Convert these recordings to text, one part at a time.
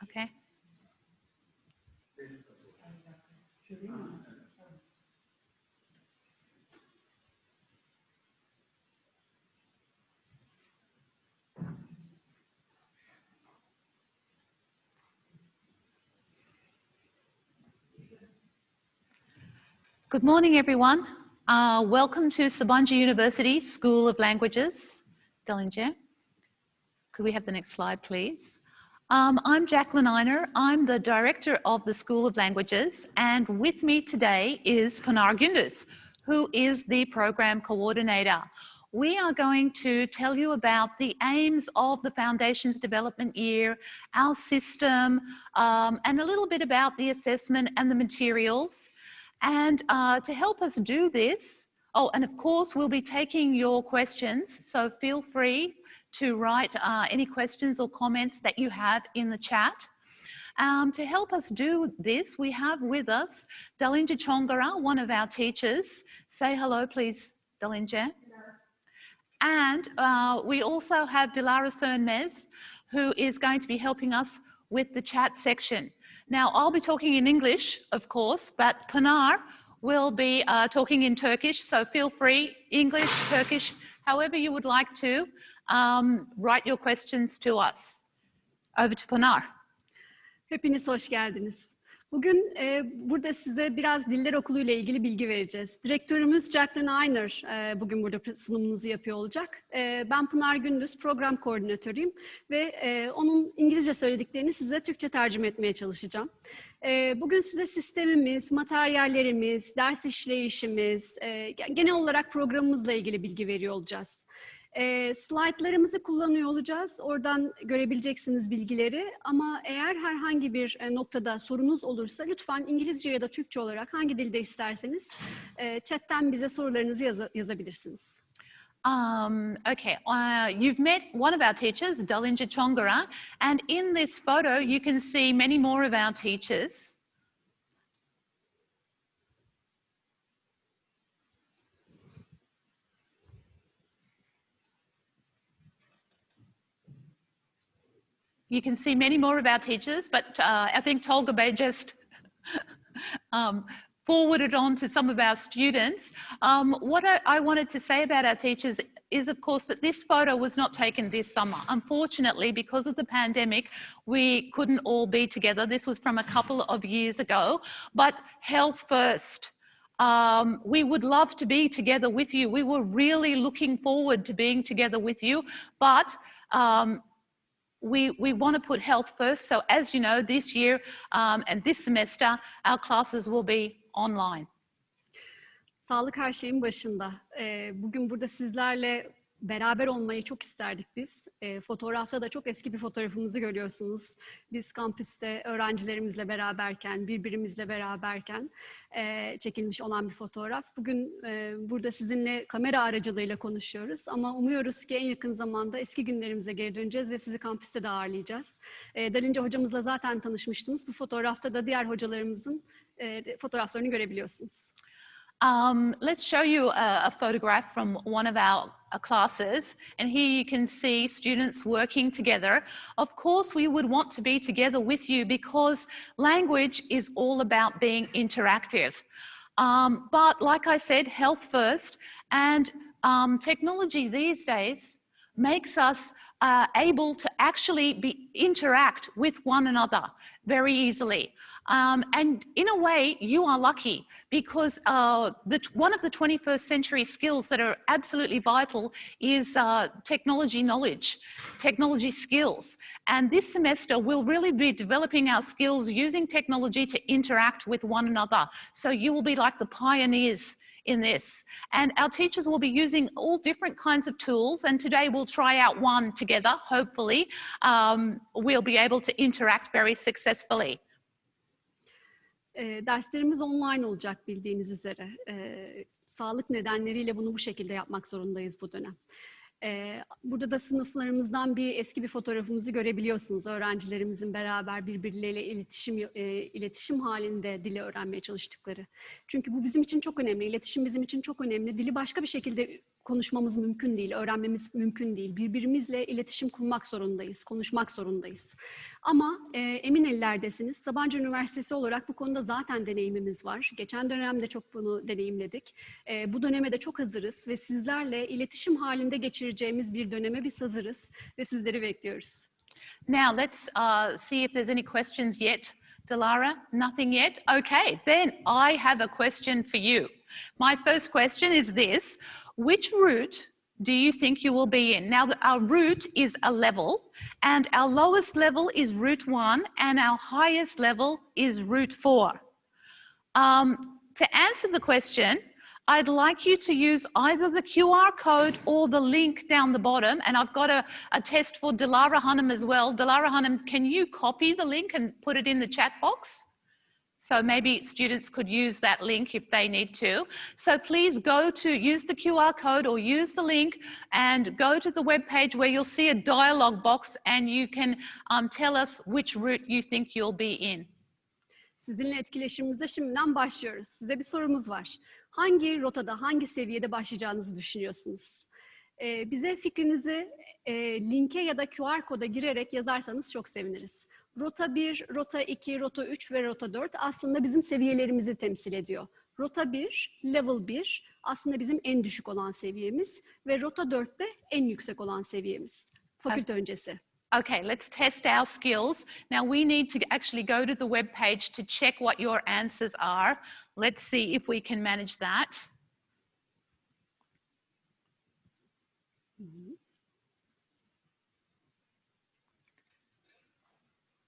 Okay. Good morning, everyone. Welcome to Sabancı University School of Languages. Diller, could we have the next slide, please? I'm Jacqueline Einer. I'm the director of the School of Languages, and with me today is Pınar Gündüz, who is the program coordinator. We are going to tell you about the aims of the Foundation's development year, our system, and a little bit about the assessment and the materials. And to help us do this, and of course, we'll be taking your questions, so feel free to write any questions or comments that you have in the chat. To help us do this, we have with us Dalince Çongara, one of our teachers. Say hello, please, Dalince. And we also have Dilara Sönmez, who is going to be helping us with the chat section. Now, I'll be talking in English, of course, but Pınar will be talking in Turkish, so feel free, English, Turkish, however you would like to, write your questions to us. Over to Pınar. Hepiniz hoş geldiniz. Bugün burada size biraz Diller Okulu ile ilgili bilgi vereceğiz. Direktörümüz Jacqueline Einer bugün burada sunumunuzu yapıyor olacak. Ben Pınar Gündüz, program koordinatörüyüm ve onun İngilizce söylediklerini size Türkçe tercüme etmeye çalışacağım. Bugün size sistemimiz, materyallerimiz, ders işleyişimiz, genel olarak programımızla ilgili bilgi veriyor olacağız. Slaytlarımızı kullanıyor olacağız. Oradan görebileceksiniz bilgileri. Ama eğer herhangi bir noktada sorunuz olursa lütfen İngilizce ya da Türkçe olarak hangi dilde isterseniz chatten bize sorularınızı yazabilirsiniz. Okay, you've met one of our teachers, Dalince Çongara, and in this photo you can see many more of our teachers. You can see many more of our teachers, but I think Tolga Bey just forwarded on to some of our students. What I wanted to say about our teachers is, of course, that this photo was not taken this summer. Unfortunately, because of the pandemic, we couldn't all be together. This was from a couple of years ago, but health first. We would love to be together with you. We were really looking forward to being together with you, but we want to put health first. So as you know, this year and this semester, our classes will be online. Sağlık her şeyin başında. Bugün burada sizlerle beraber olmayı çok isterdik biz. Fotoğrafta da çok eski bir fotoğrafımızı görüyorsunuz. Biz kampüste öğrencilerimizle beraberken, birbirimizle beraberken çekilmiş olan bir fotoğraf. Bugün burada sizinle kamera aracılığıyla konuşuyoruz ama umuyoruz ki en yakın zamanda eski günlerimize geri döneceğiz ve sizi kampüste de ağırlayacağız. Dalince hocamızla zaten tanışmıştınız. Bu fotoğrafta da diğer hocalarımızın fotoğraflarını görebiliyorsunuz. Let's show you a photograph from one of our classes, and here you can see students working together. Of course, we would want to be together with you because language is all about being interactive. But like I said, health first, and technology these days makes us able to actually interact with one another very easily. And in a way, you are lucky because one of the 21st century skills that are absolutely vital is technology knowledge, technology skills. And this semester, we'll really be developing our skills using technology to interact with one another. So you will be like the pioneers in this. And our teachers will be using all different kinds of tools, and today we'll try out one together. Hopefully, we'll be able to interact very successfully. Derslerimiz online olacak bildiğiniz üzere. Sağlık nedenleriyle bunu bu şekilde yapmak zorundayız bu dönem. Burada da sınıflarımızdan eski bir fotoğrafımızı görebiliyorsunuz. Öğrencilerimizin beraber birbirleriyle iletişim halinde dili öğrenmeye çalıştıkları. Çünkü bu bizim için çok önemli. İletişim bizim için çok önemli. Dili başka bir şekilde konuşmamız mümkün değil, öğrenmemiz mümkün değil. Birbirimizle iletişim kurmak zorundayız, konuşmak zorundayız. Ama emin ellerdesiniz. Sabancı Üniversitesi olarak bu konuda zaten deneyimimiz var. Geçen dönemde çok bunu deneyimledik. Bu döneme de çok hazırız ve sizlerle iletişim halinde geçireceğimiz bir döneme biz hazırız ve sizleri bekliyoruz. Now let's see if there's any questions yet. Dilara, nothing yet? Okay, then I have a question for you. My first question is this: which route do you think you will be in? Now, our route is a level, and our lowest level is route 1, and our highest level is route 4. To answer the question, I'd like you to use either the QR code or the link down the bottom, and I've got a test for Dilara Hanım as well. Dilara Hanım, can you copy the link and put it in the chat box? So maybe students could use that link if they need to. So please use the QR code or use the link and go to the web page where you'll see a dialog box and you can tell us which route you think you'll be in. Sizinle etkileşimimize şimdiden başlıyoruz. Size bir sorumuz var. Hangi rotada, hangi seviyede başlayacağınızı düşünüyorsunuz? Bize fikrinizi linke ya da QR koda girerek yazarsanız çok seviniriz. Rota 1, Rota 2, Rota 3 ve Rota 4 aslında bizim seviyelerimizi temsil ediyor. Rota 1, Level 1 aslında bizim en düşük olan seviyemiz ve Rota 4 de en yüksek olan seviyemiz. Fakülte öncesi. Okay, let's test our skills. Now we need to actually go to the web page to check what your answers are. Let's see if we can manage that.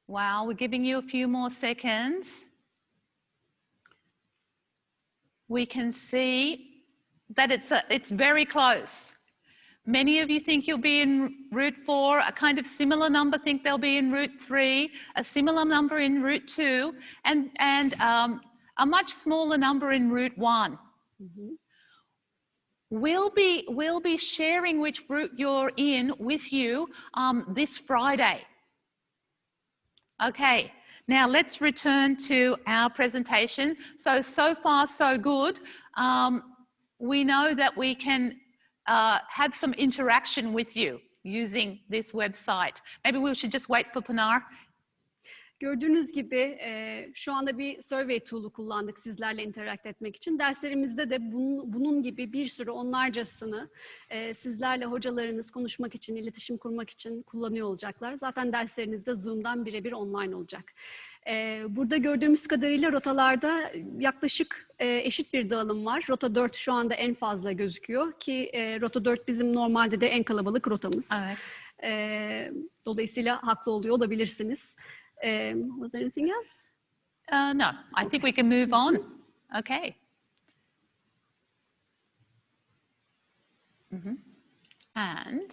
Wow, we're giving you a few more seconds. We can see that it's very close. Many of you think you'll be in route 4, a kind of similar number think they'll be in route 3, a similar number in route 2, and a much smaller number in route 1. Mm-hmm. We'll be sharing which route you're in with you this Friday. Okay, now let's return to our presentation. So far so good. We know that we can have some interaction with you using this website. Maybe we should just wait for Pinar. Gördüğünüz gibi şu anda bir survey tool'u kullandık sizlerle interact etmek için. Derslerimizde de bunun gibi bir sürü onlarcasını sizlerle hocalarınız konuşmak için, iletişim kurmak için kullanıyor olacaklar. Zaten derslerinizde Zoom'dan birebir online olacak. Burada gördüğümüz kadarıyla rotalarda yaklaşık eşit bir dağılım var. Rota 4 şu anda en fazla gözüküyor ki Rota 4 bizim normalde de en kalabalık rotamız. Evet. Dolayısıyla haklı oluyor olabilirsiniz. Was there anything else? No, I think we can move on. Okay. And,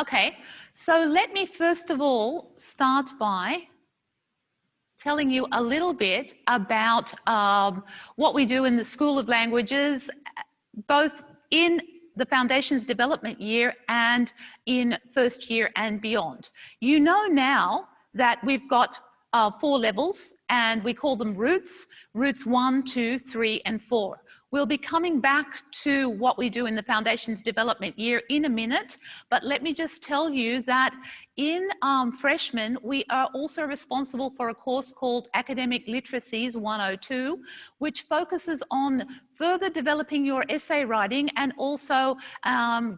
okay, so let me first of all start by telling you a little bit about what we do in the School of Languages, both in the Foundations Development Year and in first year and beyond. You know now that we've got 4 levels and we call them routes 1, 2, 3 and 4. We'll be coming back to what we do in the Foundations Development Year in a minute, but let me just tell you that in freshmen, we are also responsible for a course called Academic Literacies 102, which focuses on further developing your essay writing and also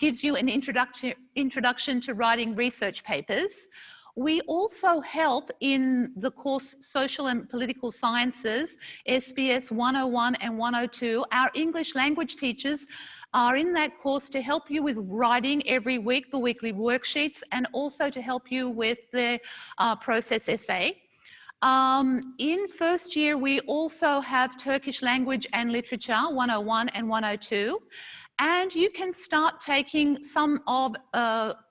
gives you an introduction to writing research papers. We also help in the course Social and Political Sciences, SBS 101 and 102. Our English language teachers are in that course to help you with writing every week, the weekly worksheets, and also to help you with the process essay. In first year, we also have Turkish Language and Literature 101 and 102. And you can start taking some of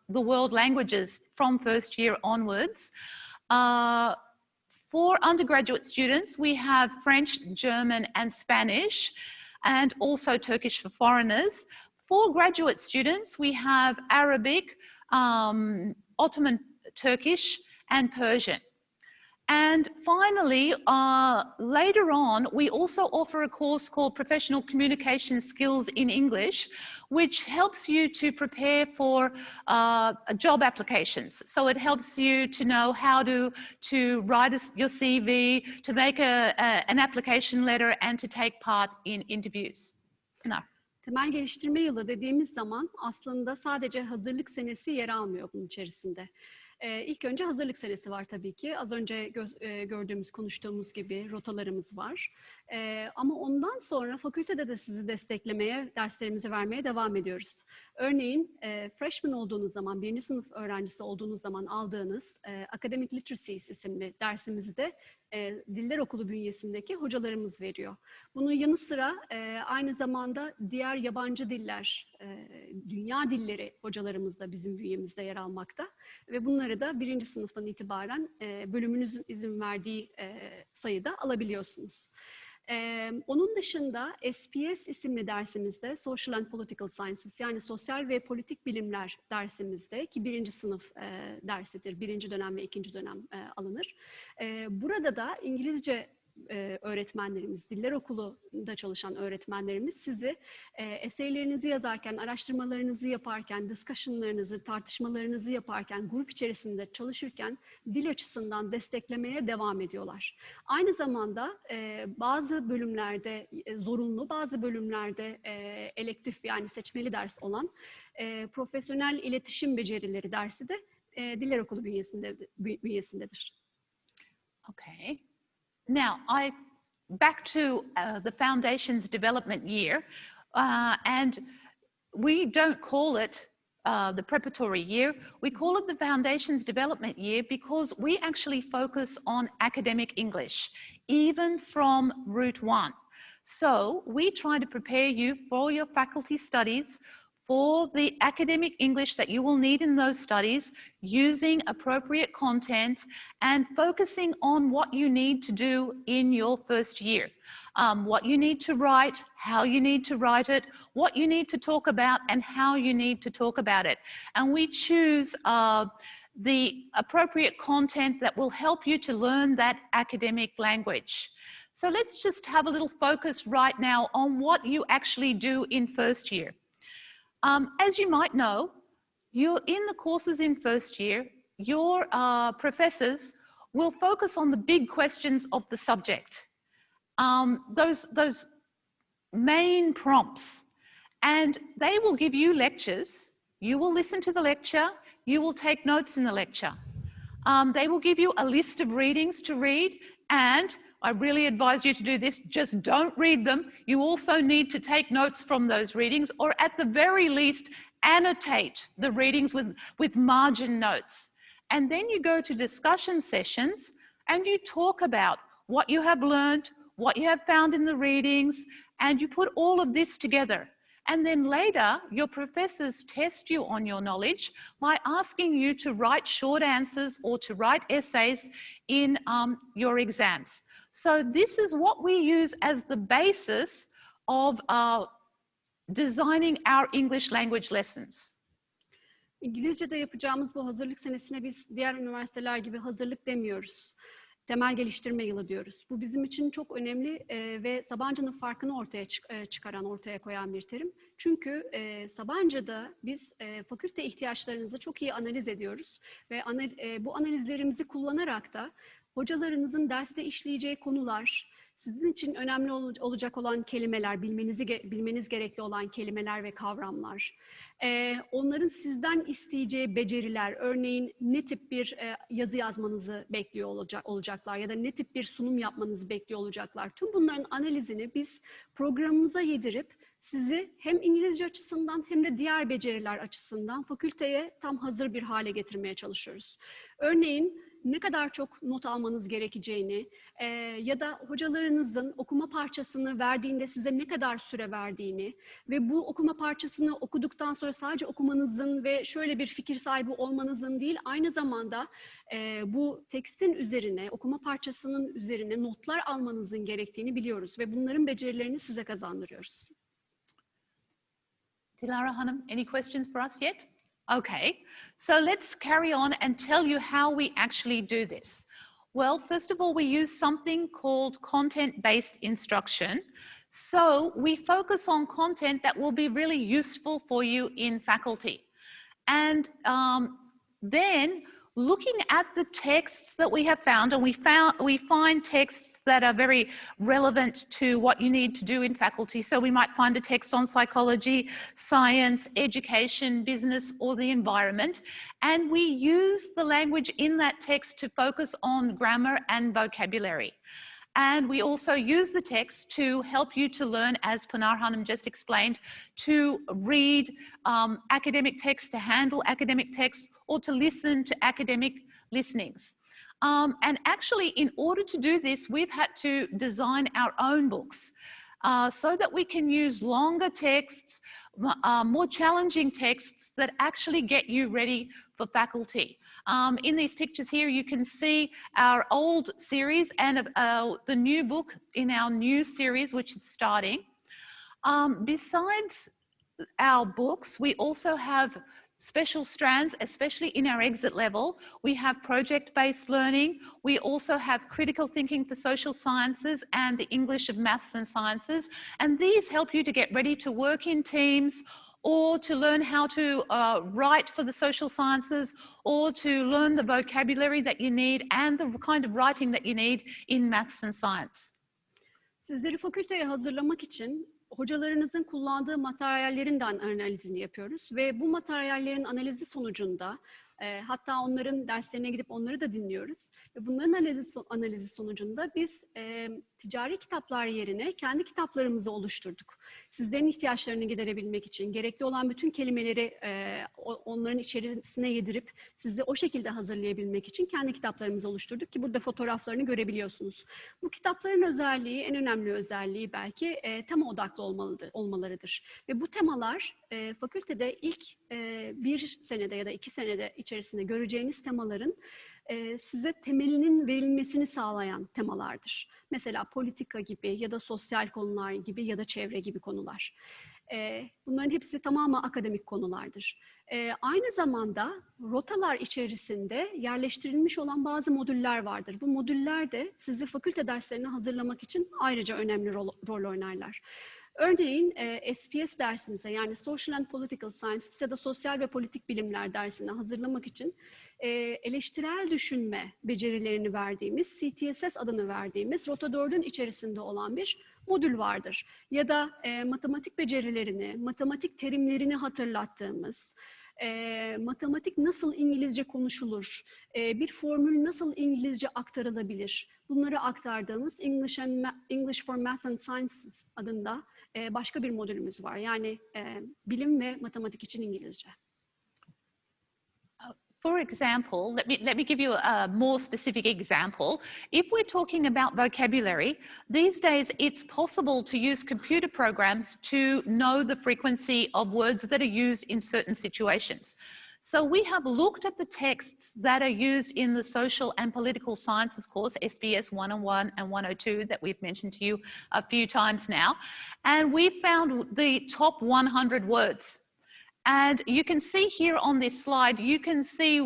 the world languages from first year onwards. For undergraduate students, we have French, German, and Spanish, and also Turkish for foreigners. For graduate students, we have Arabic, Ottoman Turkish, and Persian. And finally, later on, we also offer a course called Professional Communication Skills in English, which helps you to prepare for job applications. So it helps you to know how to write your CV, to make an application letter, and to take part in interviews. No. Temel geliştirme yılı dediğimiz zaman aslında sadece hazırlık senesi yer almıyor bunun içerisinde. İlk önce hazırlık senesi var tabii ki. Az önce gördüğümüz, konuştuğumuz gibi rotalarımız var. Ama ondan sonra fakültede de sizi desteklemeye, derslerimizi vermeye devam ediyoruz. Örneğin freshman olduğunuz zaman, birinci sınıf öğrencisi olduğunuz zaman aldığınız Academic Literacies isimli dersimizi de Diller Okulu bünyesindeki hocalarımız veriyor. Bunun yanı sıra aynı zamanda diğer yabancı diller, dünya dilleri hocalarımız da bizim bünyemizde yer almakta. Ve bunları da birinci sınıftan itibaren bölümünüzün izin verdiği sayıda alabiliyorsunuz. Onun dışında SPS isimli dersimizde Social and Political Sciences, yani sosyal ve politik bilimler dersimizde, ki birinci sınıf dersidir, birinci dönem ve ikinci dönem alınır. Burada da İngilizce öğretmenlerimiz, Diller Okulu'nda çalışan öğretmenlerimiz sizi essaylerinizi yazarken, araştırmalarınızı yaparken, discussionlarınızı, tartışmalarınızı yaparken, grup içerisinde çalışırken dil açısından desteklemeye devam ediyorlar. Aynı zamanda bazı bölümlerde zorunlu, bazı bölümlerde elektif, yani seçmeli ders olan profesyonel iletişim becerileri dersi de Diller Okulu bünyesindedir. Okay. Now, back to the foundation's development year, and we don't call it the preparatory year. We call it the foundation's development year because we actually focus on academic English, even from Route 1. So we try to prepare you for your faculty studies, for the academic English that you will need in those studies, using appropriate content and focusing on what you need to do in your first year. What you need to write, how you need to write it, what you need to talk about, and how you need to talk about it. And we choose the appropriate content that will help you to learn that academic language. So let's just have a little focus right now on what you actually do in first year. As you might know, you're in the courses in first year, your professors will focus on the big questions of the subject, those main prompts, and they will give you lectures. You will listen to the lecture, you will take notes in the lecture. They will give you a list of readings to read, and I really advise you to do this. Just don't read them. You also need to take notes from those readings, or at the very least, annotate the readings with margin notes. And then you go to discussion sessions and you talk about what you have learned, what you have found in the readings, and you put all of this together. And then later, your professors test you on your knowledge by asking you to write short answers or to write essays in your exams. So this is what we use as the basis of designing our English language lessons. İngilizce'de yapacağımız bu hazırlık senesine biz diğer üniversiteler gibi hazırlık demiyoruz. Temel geliştirme yılı diyoruz. Bu bizim için çok önemli ve Sabancı'nın farkını ortaya koyan bir terim. Çünkü Sabancı'da biz fakülte ihtiyaçlarınızı çok iyi analiz ediyoruz ve bu analizlerimizi kullanarak da hocalarınızın derste işleyeceği konular, sizin için önemli olacak olan kelimeler, bilmeniz gerekli olan kelimeler ve kavramlar, onların sizden isteyeceği beceriler, örneğin ne tip bir yazı yazmanızı bekliyor olacaklar ya da ne tip bir sunum yapmanızı bekliyor olacaklar. Tüm bunların analizini biz programımıza yedirip sizi hem İngilizce açısından hem de diğer beceriler açısından fakülteye tam hazır bir hale getirmeye çalışıyoruz. Örneğin ne kadar çok not almanız gerekeceğini ya da hocalarınızın okuma parçasını verdiğinde size ne kadar süre verdiğini ve bu okuma parçasını okuduktan sonra sadece okumanızın ve şöyle bir fikir sahibi olmanızın değil, aynı zamanda bu tekstin üzerine, okuma parçasının üzerine notlar almanızın gerektiğini biliyoruz ve bunların becerilerini size kazandırıyoruz. Dilara Hanım, any questions for us yet? Okay, so let's carry on and tell you how we actually do this. Well, first of all, we use something called content-based instruction. So we focus on content that will be really useful for you in faculty. And then looking at the texts that we have found, and we find texts that are very relevant to what you need to do in faculty. So we might find a text on psychology, science, education, business, or the environment. And we use the language in that text to focus on grammar and vocabulary. And we also use the text to help you to learn, as Pinar Hanım just explained, to read academic text, to handle academic text, or to listen to academic listenings. And actually, in order to do this, we've had to design our own books so that we can use longer texts, more challenging texts that actually get you ready for faculty. In these pictures here, you can see our old series and the new book in our new series, which is starting. Besides our books, we also have special strands, especially in our exit level. We have project-based learning. We also have critical thinking for social sciences and the English of maths and sciences. And these help you to get ready to work in teams, or to learn how to write for the social sciences, or to learn the vocabulary that you need and the kind of writing that you need in maths and science. Sizleri fakülteye hazırlamak için hocalarınızın kullandığı materyallerin de analizini yapıyoruz ve bu materyallerin analizi sonucunda hatta onların derslerine gidip onları da dinliyoruz ve bunların analizi sonucunda biz ticari kitaplar yerine kendi kitaplarımızı oluşturduk. Sizlerin ihtiyaçlarını giderebilmek için gerekli olan bütün kelimeleri onların içerisine yedirip sizi o şekilde hazırlayabilmek için kendi kitaplarımızı oluşturduk ki burada fotoğraflarını görebiliyorsunuz. Bu kitapların özelliği, en önemli özelliği belki tema odaklı olmalarıdır. Ve bu temalar fakültede ilk bir senede ya da 2 senede içerisinde göreceğiniz temaların size temelinin verilmesini sağlayan temalardır. Mesela politika gibi ya da sosyal konular gibi ya da çevre gibi konular. Bunların hepsi tamamı akademik konulardır. Aynı zamanda rotalar içerisinde yerleştirilmiş olan bazı modüller vardır. Bu modüller de sizi fakülte derslerine hazırlamak için ayrıca önemli rol oynarlar. Örneğin SPS dersimize, yani Social and Political Sciences ya da Sosyal ve Politik Bilimler dersine hazırlamak için eleştirel düşünme becerilerini verdiğimiz, CTSS adını verdiğimiz Rota 4'ün içerisinde olan bir modül vardır. Ya da matematik becerilerini, matematik terimlerini hatırlattığımız, matematik nasıl İngilizce konuşulur, bir formül nasıl İngilizce aktarılabilir, bunları aktardığımız English for Math and Sciences adında başka bir modülümüz var. Yani bilim ve matematik için İngilizce. For example, let me give you a more specific example. If we're talking about vocabulary, these days it's possible to use computer programs to know the frequency of words that are used in certain situations. So we have looked at the texts that are used in the Social and Political Sciences course, SBS 101 and 102, that we've mentioned to you a few times now, and we found the top 100 words. And you can see here on this slide, you can see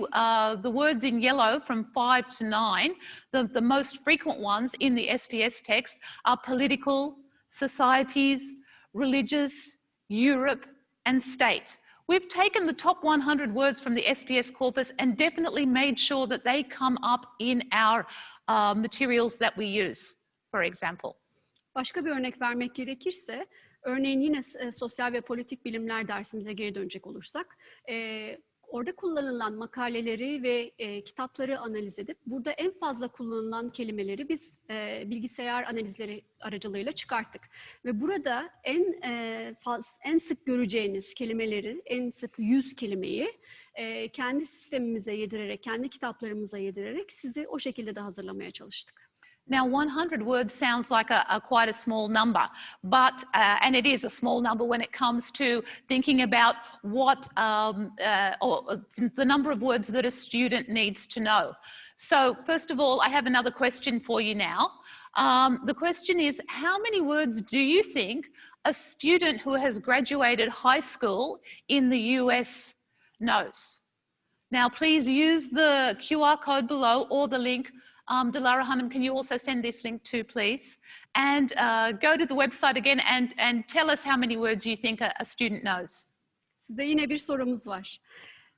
the words in yellow from 5 to 9. The most frequent ones in the SPS text are political, societies, religious, Europe, and state. We've taken the top 100 words from the SPS corpus and definitely made sure that they come up in our materials that we use, for example. Başka bir örnek vermek gerekirse, örneğin yine sosyal ve politik bilimler dersimize geri dönecek olursak, orada kullanılan makaleleri ve kitapları analiz edip burada en fazla kullanılan kelimeleri biz bilgisayar analizleri aracılığıyla çıkarttık. Ve burada en sık göreceğiniz kelimeleri, en sık 100 kelimeyi kendi sistemimize yedirerek, kendi kitaplarımıza yedirerek sizi o şekilde de hazırlamaya çalıştık. Now, 100 words sounds like quite a small number, but and it is a small number when it comes to thinking about what or the number of words that a student needs to know. So, first of all, I have another question for you now. The question is, how many words do you think a student who has graduated high school in the US knows? Now, please use the QR code below or the link Diller Hanım, can you also send this link too, please? And go to the website again and tell us how many words you think a student knows. Size yine bir sorumuz var.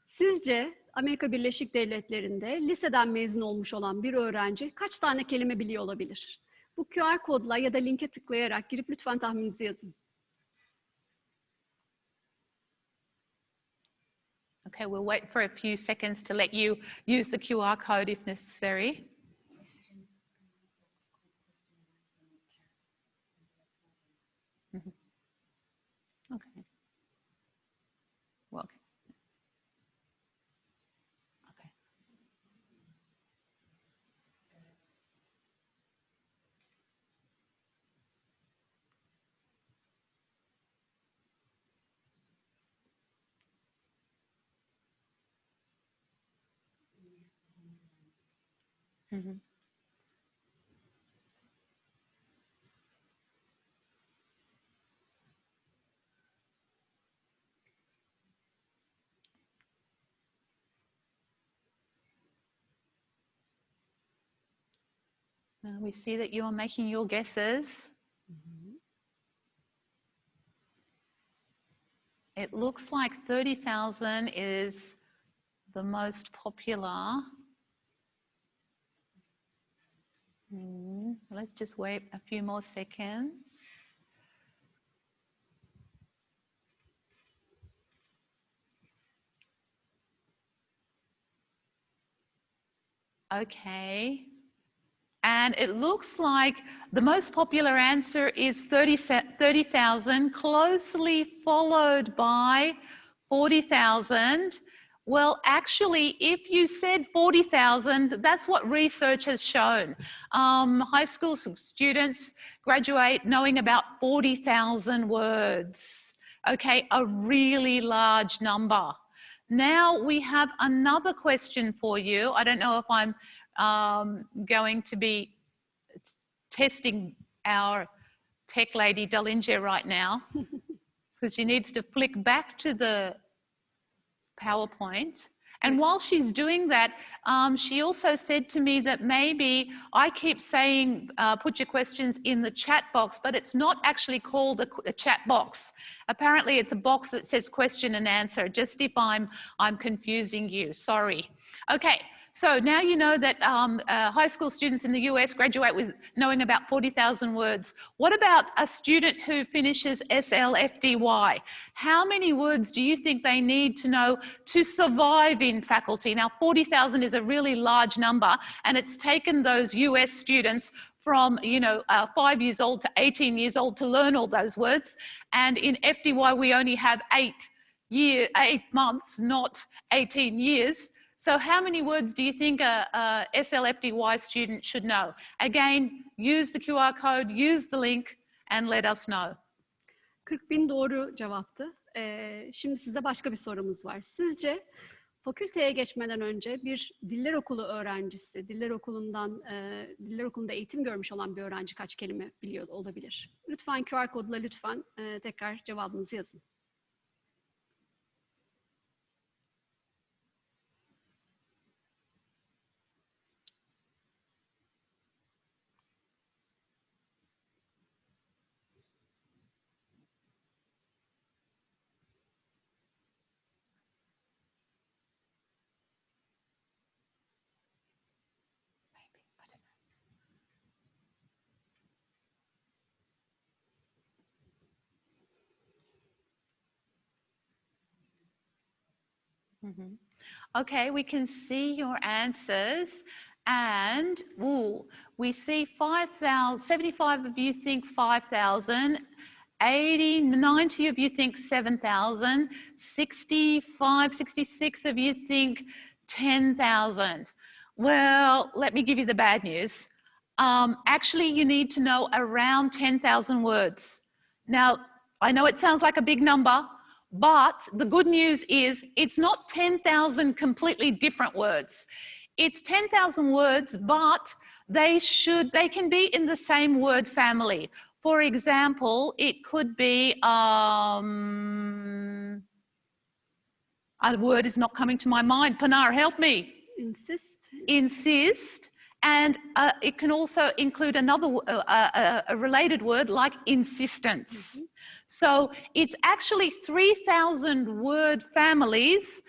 Sizce Amerika Birleşik Devletleri'nde liseden mezun olmuş olan bir öğrenci kaç tane kelime biliyor olabilir? Bu QR kodla ya da linke tıklayarak girip lütfen tahmininizi yazın. Okay, we'll wait for a few seconds to let you use the QR code if necessary. Mm-hmm. Okay. Well, okay. Okay. Mm-hmm. Now we see that you are making your guesses. Mm-hmm. It looks like 30,000 is the most popular. Let's just wait a few more seconds. Okay. And it looks like the most popular answer is 30,000, closely followed by 40,000. Well, actually, if you said 40,000, that's what research has shown. High school students graduate knowing about 40,000 words. Okay, a really large number. Now we have another question for you. I don't know if I'm going to be testing our tech lady Diller right now because she needs to flick back to the PowerPoint. And while she's doing that, she also said to me that maybe I keep saying put your questions in the chat box, but it's not actually called a chat box. Apparently it's a box that says question and answer, just if I'm confusing you, sorry. Okay. So now you know that high school students in the US graduate with knowing about 40,000 words. What about a student who finishes SLFDY? How many words do you think they need to know to survive in faculty? Now, 40,000 is a really large number, and it's taken those US students from 5 years old to 18 years old to learn all those words. And in FDY, we only have 8 months, not 18 years. So how many words do you think a SLFDY student should know? Again, use the QR code, use the link and let us know. 40.000 doğru cevaptı. Şimdi size başka bir sorumuz var. Sizce fakülteye geçmeden önce bir Diller Okulu öğrencisi, Diller Okulu'nda eğitim görmüş olan bir öğrenci kaç kelime biliyor olabilir? Lütfen QR kodla lütfen tekrar cevabınızı yazın. Mm-hmm. Okay, we can see your answers and we see 5,000, 75 of you think 5,000, 80, 90 of you think 7,000, 65, 66 of you think 10,000. Well, let me give you the bad news. Actually, you need to know around 10,000 words. Now, I know it sounds like a big number, but the good news is it's not 10,000 completely different words. It's 10,000 words, but they can be in the same word family. For example, it could be, a word is not coming to my mind. Pinar, help me. Insist. Insist. And it can also include another, a related word like insistence. So it's actually 3,000 word families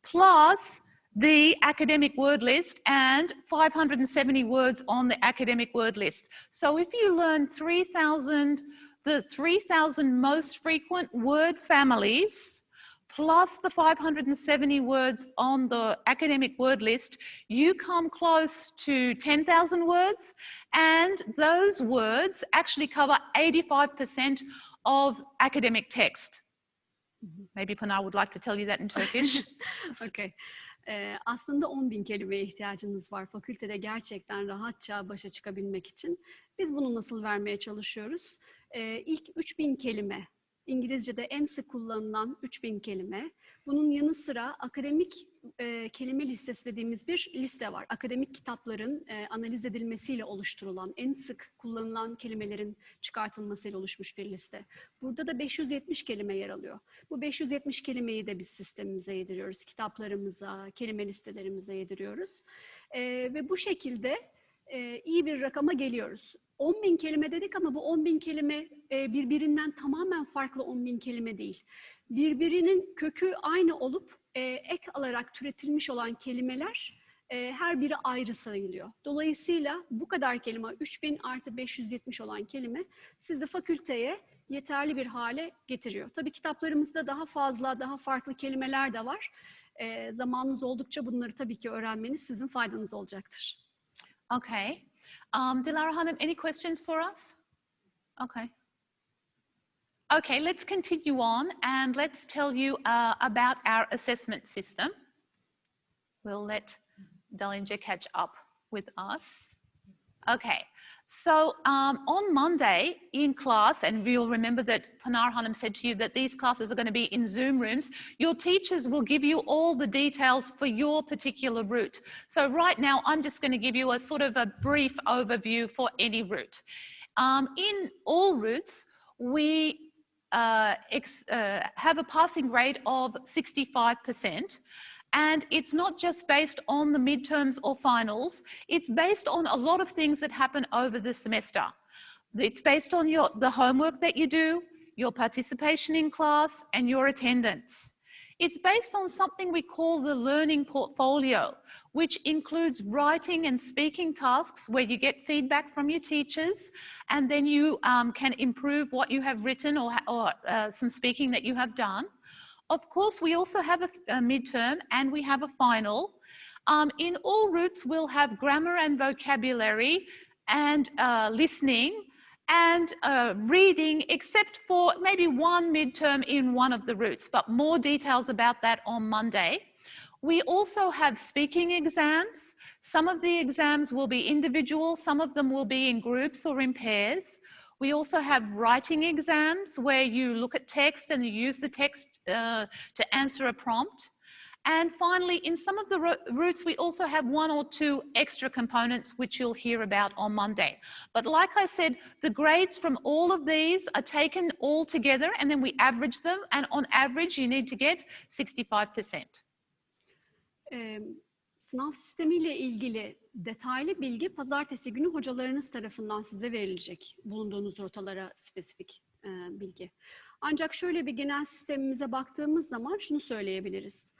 plus the academic word list and 570 words on the academic word list. So if you learn the 3,000 most frequent word families plus the 570 words on the academic word list, you come close to 10,000 words, and those words actually cover 85% of academic text. Maybe Pınar would like to tell you that in Turkish. Okay. Aslında 10.000 kelimeye ihtiyacınız var fakültede gerçekten rahatça başa çıkabilmek için. Biz bunu nasıl vermeye çalışıyoruz? İlk 3.000 kelime, İngilizce'de en sık kullanılan 3.000 kelime. Bunun yanı sıra akademik kelime listesi dediğimiz bir liste var. Akademik kitapların analiz edilmesiyle oluşturulan, en sık kullanılan kelimelerin çıkartılmasıyla oluşmuş bir liste. Burada da 570 kelime yer alıyor. Bu 570 kelimeyi de biz sistemimize yediriyoruz. Kitaplarımıza, kelime listelerimize yediriyoruz. Ve bu şekilde iyi bir rakama geliyoruz. 10.000 kelime dedik ama bu 10.000 kelime birbirinden tamamen farklı 10.000 kelime değil. Birbirinin kökü aynı olup ek alarak türetilmiş olan kelimeler her biri ayrı sayılıyor. Dolayısıyla bu kadar kelime, 3.000 artı 570 olan kelime sizi fakülteye yeterli bir hale getiriyor. Tabii kitaplarımızda daha fazla, daha farklı kelimeler de var. Zamanınız oldukça bunları tabii ki öğrenmeniz sizin faydanız olacaktır. Okay. Dilara Hanım, any questions for us? Okay. Okay, let's continue on and let's tell you about our assessment system. We'll let Dalince catch up with us. Okay, so on Monday in class, and you'll remember that Pınar Hanım said to you that these classes are going to be in Zoom rooms, your teachers will give you all the details for your particular route. So right now, I'm just going to give you a sort of a brief overview for any route. In all routes, we have a passing rate of 65%. And it's not just based on the midterms or finals, it's based on a lot of things that happen over the semester. It's based on the homework that you do, your participation in class, and your attendance. It's based on something we call the learning portfolio, which includes writing and speaking tasks where you get feedback from your teachers, and then you can improve what you have written or some speaking that you have done. Of course, we also have a midterm and we have a final. In all routes, we'll have grammar and vocabulary and listening and reading, except for maybe one midterm in one of the routes, but more details about that on Monday. We also have speaking exams. Some of the exams will be individual, some of them will be in groups or in pairs. We also have writing exams where you look at text and you use the text to answer a prompt. And finally, in some of the routes, we also have one or two extra components which you'll hear about on Monday. But like I said, the grades from all of these are taken all together and then we average them. And on average, you need to get 65%. Sınav sistemiyle ilgili detaylı bilgi pazartesi günü hocalarınız tarafından size verilecek. Bulunduğunuz rotalara spesifik bilgi. Ancak şöyle bir genel sistemimize baktığımız zaman şunu söyleyebiliriz.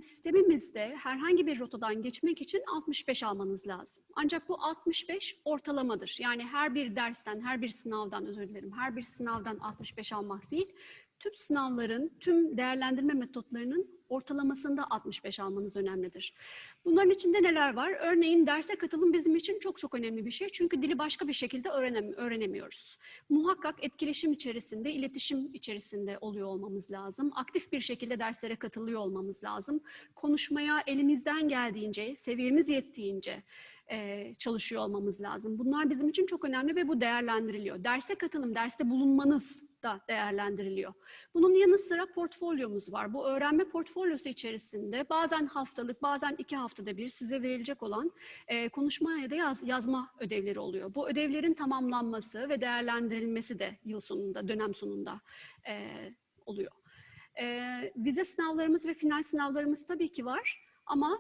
Sistemimizde herhangi bir rotadan geçmek için 65 almanız lazım. Ancak bu 65 ortalamadır. Yani her bir dersten, her bir sınavdan, özür dilerim, her bir sınavdan 65 almak değil. Tüm sınavların, tüm değerlendirme metotlarının ortalamasında 65 almanız önemlidir. Bunların içinde neler var? Örneğin derse katılım bizim için çok önemli bir şey. Çünkü dili başka bir şekilde öğrenemiyoruz. Muhakkak etkileşim içerisinde, iletişim içerisinde oluyor olmamız lazım. Aktif bir şekilde derslere katılıyor olmamız lazım. Konuşmaya elimizden geldiğince, seviyemiz yettiğince çalışıyor olmamız lazım. Bunlar bizim için çok önemli ve bu değerlendiriliyor. Derse katılım, derste bulunmanız da değerlendiriliyor. Bunun yanı sıra portfolyomuz var. Bu öğrenme portfolyosu içerisinde bazen haftalık, bazen 2 haftada bir size verilecek olan konuşma ya da yazma ödevleri oluyor. Bu ödevlerin tamamlanması ve değerlendirilmesi de yıl sonunda, dönem sonunda oluyor. Vize sınavlarımız ve final sınavlarımız tabii ki var ama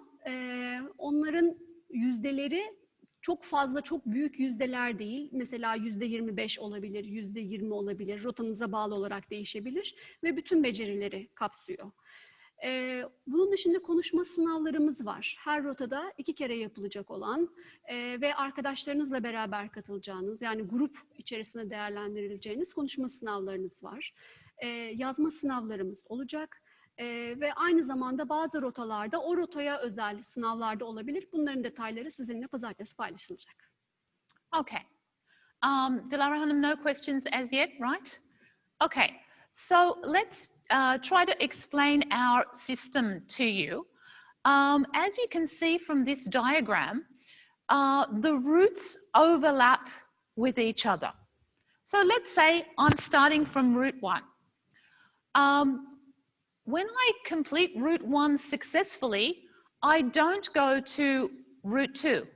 onların yüzdeleri çok fazla, çok büyük yüzdeler değil. Mesela %25 olabilir, %20 olabilir. Rotanıza bağlı olarak değişebilir ve bütün becerileri kapsıyor. Bunun dışında konuşma sınavlarımız var. Her rotada 2 kere yapılacak olan ve arkadaşlarınızla beraber katılacağınız, yani grup içerisinde değerlendirileceğiniz konuşma sınavlarınız var. Yazma sınavlarımız olacak. Ve aynı zamanda bazı rotalarda o rotaya özel sınavlarda olabilir. Bunların detayları sizinle pazartesi paylaşılacak. Okay. Dilara Hanım, no questions as yet, right? Okay. So let's try to explain our system to you. As you can see from this diagram, the roots overlap with each other. So let's say I'm starting from root 1. When I complete root 1 successfully, I don't go to root 2.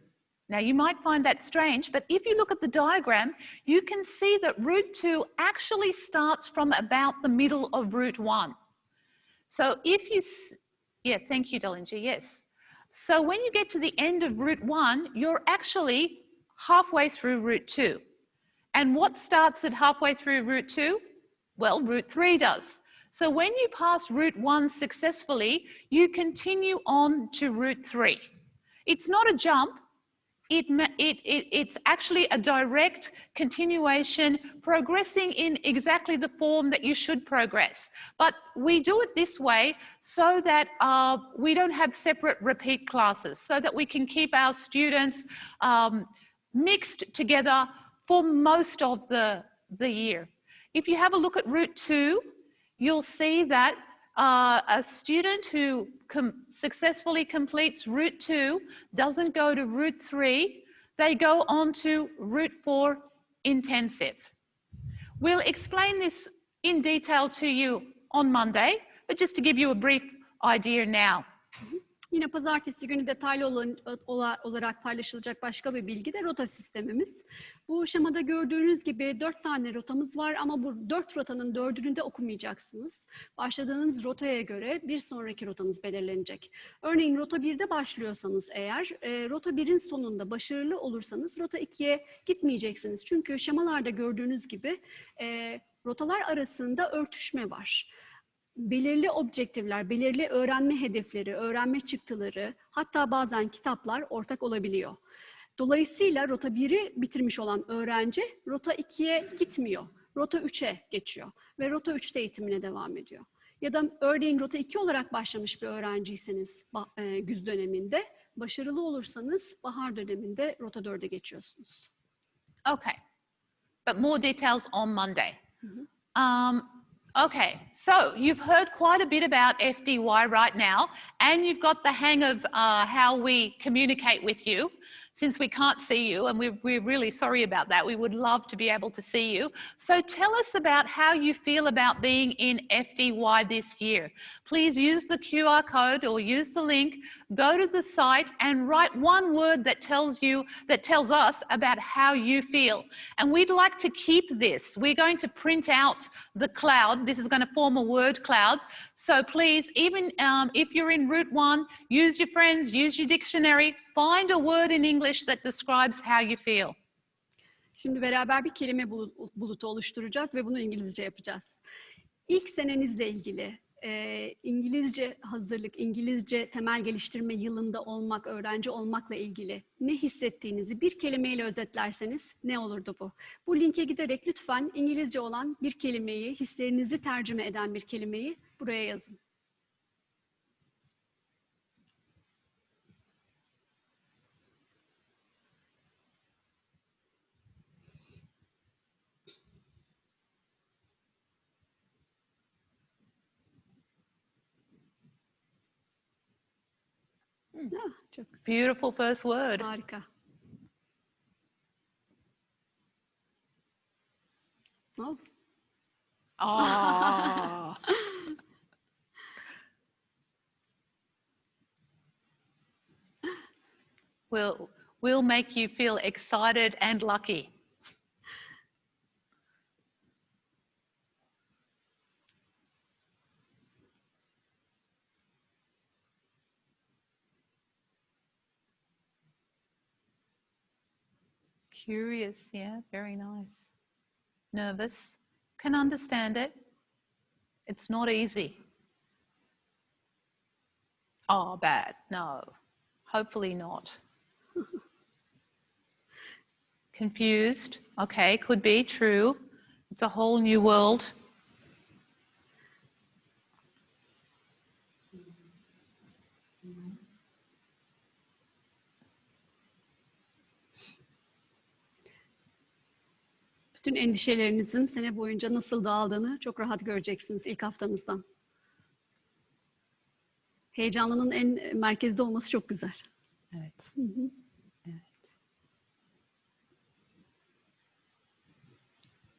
Now, you might find that strange, but if you look at the diagram, you can see that root 2 actually starts from about the middle of root 1. So if you, yeah, thank you, Dillinger, yes. So when you get to the end of root 1, you're actually halfway through root 2. And what starts at halfway through root 2? Well, root 3 does. So when you pass root 1 successfully, you continue on to root 3. It's not a jump. It's actually a direct continuation, progressing in exactly the form that you should progress. But we do it this way so that we don't have separate repeat classes, so that we can keep our students mixed together for most of the year. If you have a look at root 2, you'll see that a student who successfully completes root 2 doesn't go to root 3, they go on to root 4 intensive. We'll explain this in detail to you on Monday, but just to give you a brief idea now. Yine pazartesi günü detaylı olarak paylaşılacak başka bir bilgi de rota sistemimiz. Bu şemada gördüğünüz gibi 4 tane rotamız var ama bu 4 rotanın 4'ünü de okumayacaksınız. Başladığınız rotaya göre bir sonraki rotanız belirlenecek. Örneğin rota 1'de başlıyorsanız eğer, rota 1'in sonunda başarılı olursanız rota 2'ye gitmeyeceksiniz. Çünkü şemalarda gördüğünüz gibi rotalar arasında örtüşme var. Belirli objektifler, belirli öğrenme hedefleri, öğrenme çıktıları, hatta bazen kitaplar ortak olabiliyor. Dolayısıyla rota 1'i bitirmiş olan öğrenci rota 2'ye gitmiyor. Rota 3'e geçiyor ve rota 3'te eğitimine devam ediyor. Ya da örneğin rota 2 olarak başlamış bir öğrenciyseniz güz döneminde, başarılı olursanız bahar döneminde rota 4'e geçiyorsunuz. Okay, but more details on Monday. Okay, so you've heard quite a bit about FDY right now, and you've got the hang of how we communicate with you, since we can't see you, and we're really sorry about that. We would love to be able to see you. So tell us about how you feel about being in FDY this year. Please use the QR code or use the link, go to the site and write one word that tells us about how you feel. And we'd like to keep this. We're going to print out the cloud. This is going to form a word cloud. So please, even if you're in route 1, use your friends, use your dictionary, find a word in English that describes how you feel. Şimdi beraber bir kelime bulutu oluşturacağız ve bunu İngilizce yapacağız. İlk senenizle ilgili İngilizce hazırlık, İngilizce temel geliştirme yılında olmak, öğrenci olmakla ilgili ne hissettiğinizi bir kelimeyle özetlerseniz ne olurdu bu? Bu linke giderek lütfen İngilizce olan bir kelimeyi, hislerinizi tercüme eden bir kelimeyi buraya yazın. Çok güzel. Beautiful first word. Harika. Oh. Oh. We'll make you feel excited and lucky. Curious, yeah, very nice. Nervous, can understand it. It's not easy. Oh, bad, no. Hopefully not. Confused, okay, could be true. It's a whole new world. Bütün endişelerinizin sene boyunca nasıl dağıldığını çok rahat göreceksiniz ilk haftanızdan. Heyecanının en merkezde olması çok güzel. Evet. Evet.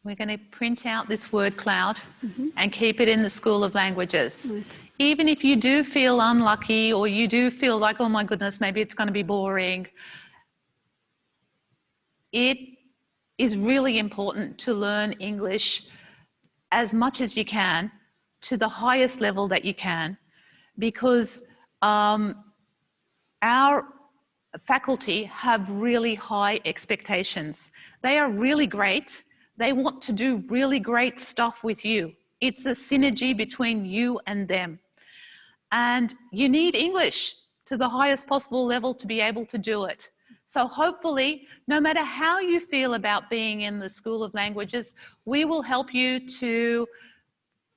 We're going to print out this word cloud and keep it in the School of Languages. Evet. Even if you do feel unlucky or you do feel like, oh my goodness, maybe it's going to be boring, it is really important to learn English as much as you can, to the highest level that you can, because our faculty have really high expectations. They are really great. They want to do really great stuff with you. It's a synergy between you and them. And you need English to the highest possible level to be able to do it. So hopefully, no matter how you feel about being in the School of Languages, we will help you to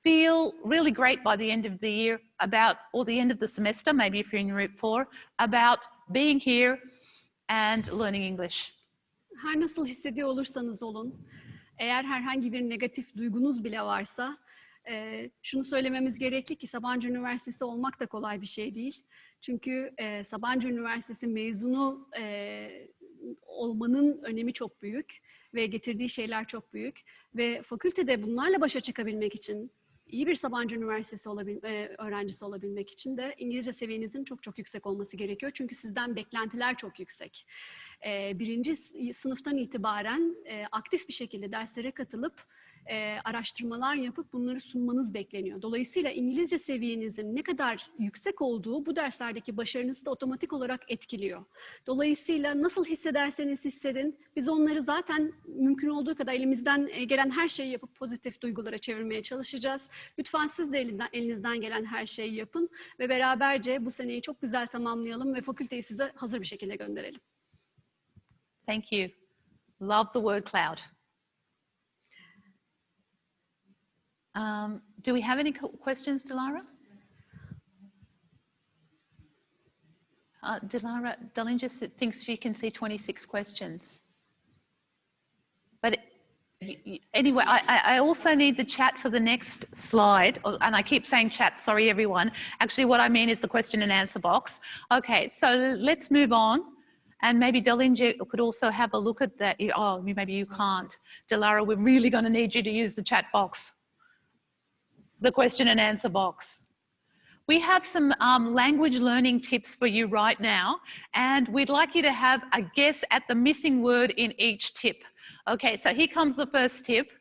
feel really great by the end of the year about, or the end of the semester, maybe if you're in Route 4, about being here and learning English. Her nasıl hissediyor olursanız olun, eğer herhangi bir negatif duygunuz bile varsa, şunu söylememiz gerekli ki Sabancı Üniversitesi olmak da kolay bir şey değil. Çünkü Sabancı Üniversitesi mezunu olmanın önemi çok büyük ve getirdiği şeyler çok büyük. Ve fakültede bunlarla başa çıkabilmek için, iyi bir Sabancı Üniversitesi öğrencisi olabilmek için de İngilizce seviyenizin çok çok yüksek olması gerekiyor. Çünkü sizden beklentiler çok yüksek. Birinci sınıftan itibaren aktif bir şekilde derslere katılıp araştırmalar yapıp bunları sunmanız bekleniyor. Dolayısıyla İngilizce seviyenizin ne kadar yüksek olduğu bu derslerdeki başarınızı da otomatik olarak etkiliyor. Dolayısıyla nasıl hissederseniz hissedin, biz onları zaten mümkün olduğu kadar elimizden gelen her şeyi yapıp pozitif duygulara çevirmeye çalışacağız. Lütfen siz de elinizden gelen her şeyi yapın ve beraberce bu seneyi çok güzel tamamlayalım ve fakülteyi size hazır bir şekilde gönderelim. Thank you. Love the word cloud. Do we have any questions, Dilara? Dillinger thinks she can see 26 questions. But anyway, I also need the chat for the next slide. And I keep saying chat, sorry everyone. Actually what I mean is the question and answer box. Okay, so let's move on. And maybe Dillinger could also have a look at that. Oh, maybe you can't. Dilara, we're really going to need you to use the chat box. The question and answer box. We have some language learning tips for you right now, and we'd like you to have a guess at the missing word in each tip. Okay, so here comes the first tip.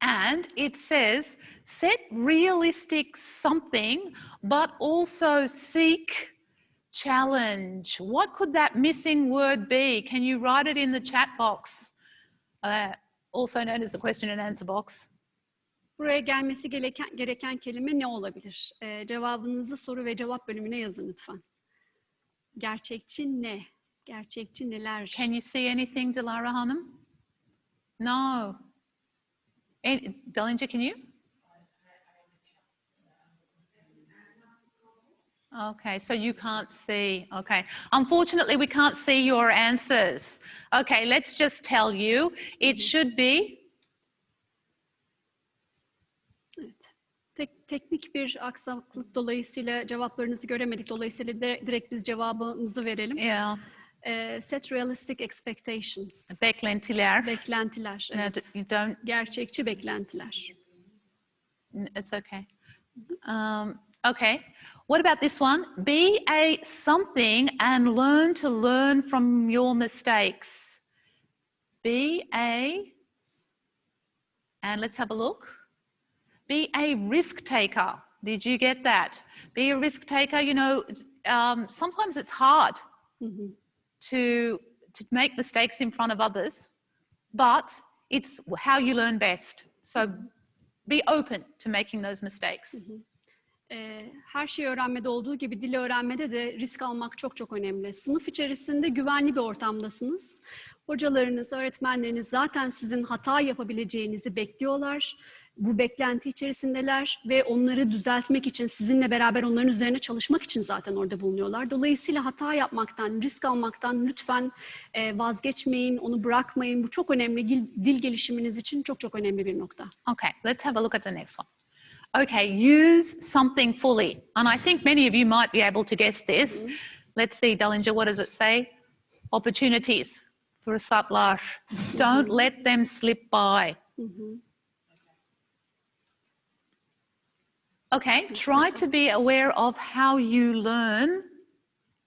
And it says, set realistic something, but also seek challenge. What could that missing word be? Can you write it in the chat box? Also known as the question and answer box. Buraya gelmesi gereken kelime ne olabilir? Cevabınızı soru ve cevap bölümüne yazın lütfen. Gerçekçi ne? Gerçekçi neler? Can you see anything, Dilara Hanım? No. Dillinger, can you? Okay, so you can't see. Okay. Unfortunately, we can't see your answers. Okay, let's just tell you. It should be... Teknik bir aksaklık dolayısıyla cevaplarınızı göremedik. Dolayısıyla direkt biz cevabımızı verelim. Yeah. Set realistic expectations. Beklentiler. Beklentiler. Evet. You don't... Gerçekçi beklentiler. It's okay. Okay. What about this one? Be a something and learn to learn from your mistakes. Be a... And let's have a look. Be a risk taker. Did you get that? Be a risk taker. You know, sometimes it's hard to to make mistakes in front of others, but it's how you learn best. So be open to making those mistakes. Her şeyi öğrenmede olduğu gibi dil öğrenmede de risk almak çok çok önemli. Sınıf içerisinde güvenli bir ortamdasınız. Hocalarınız, öğretmenleriniz zaten sizin hata yapabileceğinizi bekliyorlar. Bu beklenti içerisindeler ve onları düzeltmek için, sizinle beraber onların üzerine çalışmak için zaten orada bulunuyorlar. Dolayısıyla hata yapmaktan, risk almaktan lütfen vazgeçmeyin, onu bırakmayın. Bu çok önemli. Dil gelişiminiz için çok çok önemli bir nokta. Okay, let's have a look at the next one. Okay, use something fully. And I think many of you might be able to guess this. Let's see, Dillinger, what does it say? Opportunities, fırsatlar. Don't let them slip by. Okay, try to be aware of how you learn.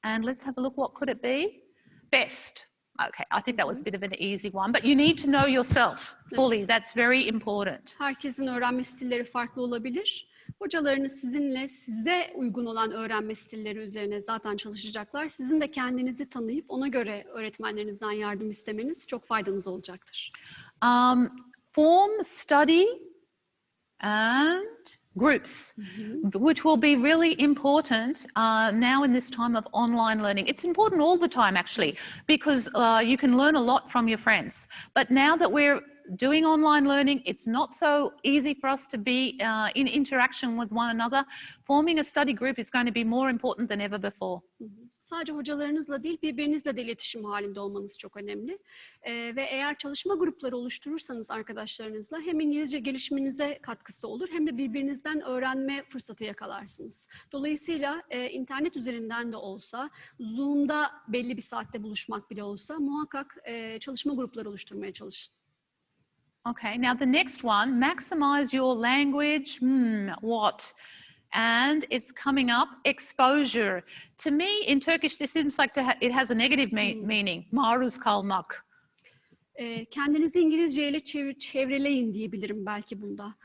And let's have a look, what could it be? Best. Okay, I think that was a bit of an easy one, but you need to know yourself fully. That's very important. Herkesin öğrenme stilleri farklı olabilir. Hocalarınız sizinle size uygun olan öğrenme stilleri üzerine zaten çalışacaklar. Sizin de kendinizi tanıyıp ona göre öğretmenlerinizden yardım istemeniz çok faydanız olacaktır. Form study and groups, which will be really important now in this time of online learning. It's important all the time, actually, because you can learn a lot from your friends. But now that we're doing online learning, it's not so easy for us to be in interaction with one another. Forming a study group is going to be more important than ever before. Sadece hocalarınızla değil, birbirinizle de iletişim halinde olmanız çok önemli. Ve eğer çalışma grupları oluşturursanız arkadaşlarınızla hem İngilizce gelişiminize katkısı olur hem de birbirinizden öğrenme fırsatı yakalarsınız. Dolayısıyla internet üzerinden de olsa, Zoom'da belli bir saatte buluşmak bile olsa muhakkak çalışma grupları oluşturmaya çalışın. Okay, now the next one, maximize your language. What? And it's coming up, exposure. To me, in Turkish, this seems like it has a negative meaning. Maruz kalmak. Kendinizi İngilizce ile çevreleyin diyebilirim belki bunda.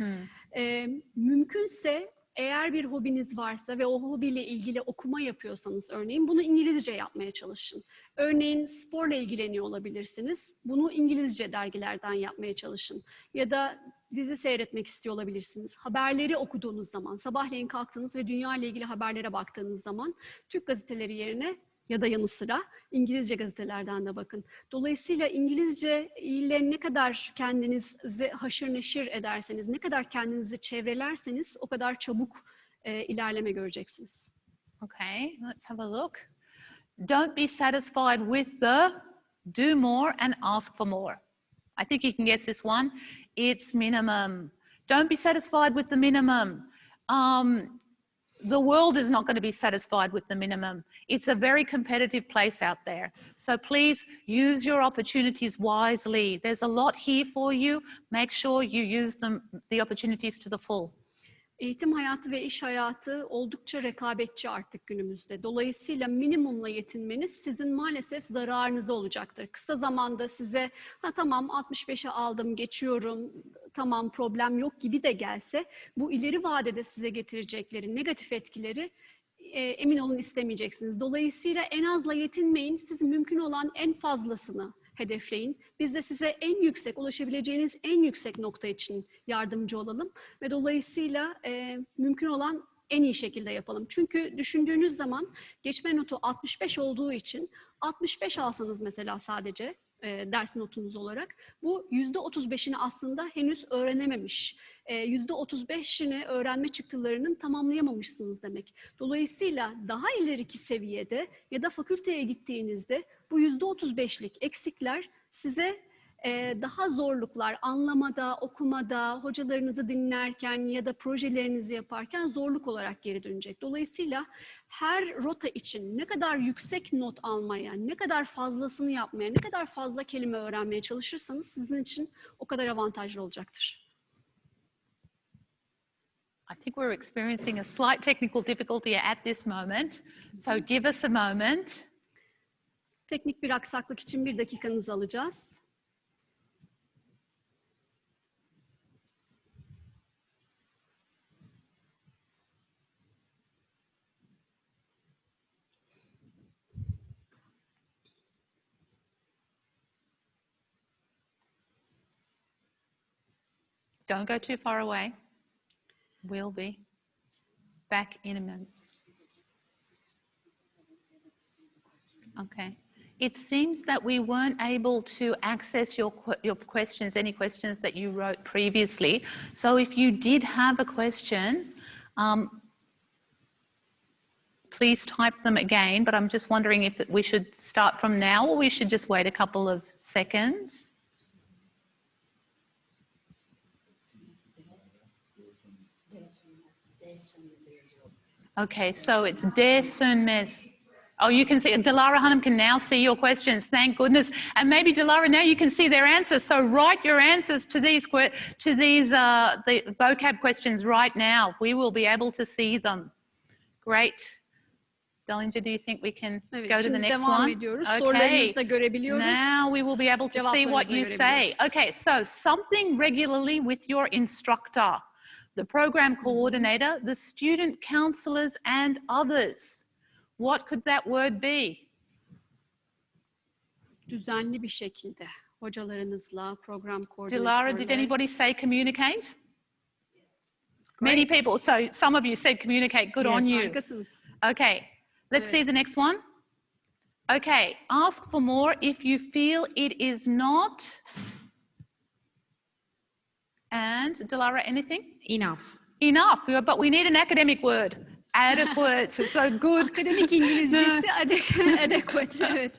Mümkünse eğer bir hobiniz varsa ve o hobiyle ilgili okuma yapıyorsanız örneğin bunu İngilizce yapmaya çalışın. Örneğin sporla ilgileniyor olabilirsiniz. Bunu İngilizce dergilerden yapmaya çalışın. Ya da dizi seyretmek istiyor olabilirsiniz. Haberleri okuduğunuz zaman, sabahleyin kalktınız ve dünya ile ilgili haberlere baktığınız zaman Türk gazeteleri yerine ya da yanı sıra İngilizce gazetelerden de bakın. Dolayısıyla İngilizce ile ne kadar kendinizi haşır neşir ederseniz, ne kadar kendinizi çevrelerseniz o kadar çabuk ilerleme göreceksiniz. Okay, let's have a look. Don't be satisfied with the do more and ask for more. I think you can guess this one. It's minimum. Don't be satisfied with the minimum. The world is not going to be satisfied with the minimum. It's a very competitive place out there. So please use your opportunities wisely. There's a lot here for you. Make sure you use the opportunities to the full. Eğitim hayatı ve iş hayatı oldukça rekabetçi artık günümüzde. Dolayısıyla minimumla yetinmeniz sizin maalesef zararınıza olacaktır. Kısa zamanda size tamam 65'e aldım, geçiyorum, tamam problem yok gibi de gelse bu ileri vadede size getirecekleri negatif etkileri emin olun istemeyeceksiniz. Dolayısıyla en azla yetinmeyin, siz mümkün olan en fazlasını hedefleyin. Biz de size en yüksek, ulaşabileceğiniz en yüksek nokta için yardımcı olalım. Ve dolayısıyla mümkün olan en iyi şekilde yapalım. Çünkü düşündüğünüz zaman geçme notu 65 olduğu için 65 alsanız mesela sadece ders notunuz olarak bu %35'ini aslında henüz öğrenememiş. %35'ini öğrenme çıktılarının tamamlayamamışsınız demek. Dolayısıyla daha ileriki seviyede ya da fakülteye gittiğinizde bu %35'lik eksikler size daha zorluklar anlamada, okumada, hocalarınızı dinlerken ya da projelerinizi yaparken zorluk olarak geri dönecek. Dolayısıyla her rota için ne kadar yüksek not almaya, ne kadar fazlasını yapmaya, ne kadar fazla kelime öğrenmeye çalışırsanız sizin için o kadar avantajlı olacaktır. I think we're experiencing a slight technical difficulty at this moment. So give us a moment. Teknik bir aksaklık için 1 dakikanızı alacağız. Don't go too far away. We'll be back in a minute. Okay. It seems that we weren't able to access your questions, any questions that you wrote previously. So if you did have a question, please type them again, but I'm just wondering if we should start from now or we should just wait a couple of seconds. Okay, so it's Desunmes. Oh, you can see, Dilara Hanım can now see your questions, thank goodness. And maybe Dilara, now you can see their answers. So write your answers to these the vocab questions right now. We will be able to see them. Great. Diller, do you think we can go to the next one? Ediyoruz. Okay. Da görebiliyoruz. Now we will be able to see what you say. Okay, so something regularly with your instructor, the program coordinator, the student counselors, and others. What could that word be? Düzenli bir şekilde hocalarınızla, program koordinatörle. Dilara, did anybody say communicate? Many people. So some of you said communicate. Good on you. Harikasınız. Okay, let's see the next one. Okay, ask for more if you feel it is not. And Dilara, anything? Enough. Enough, but we need an academic word. Adequate, so good. Akademik İngilizcesi adequate, evet.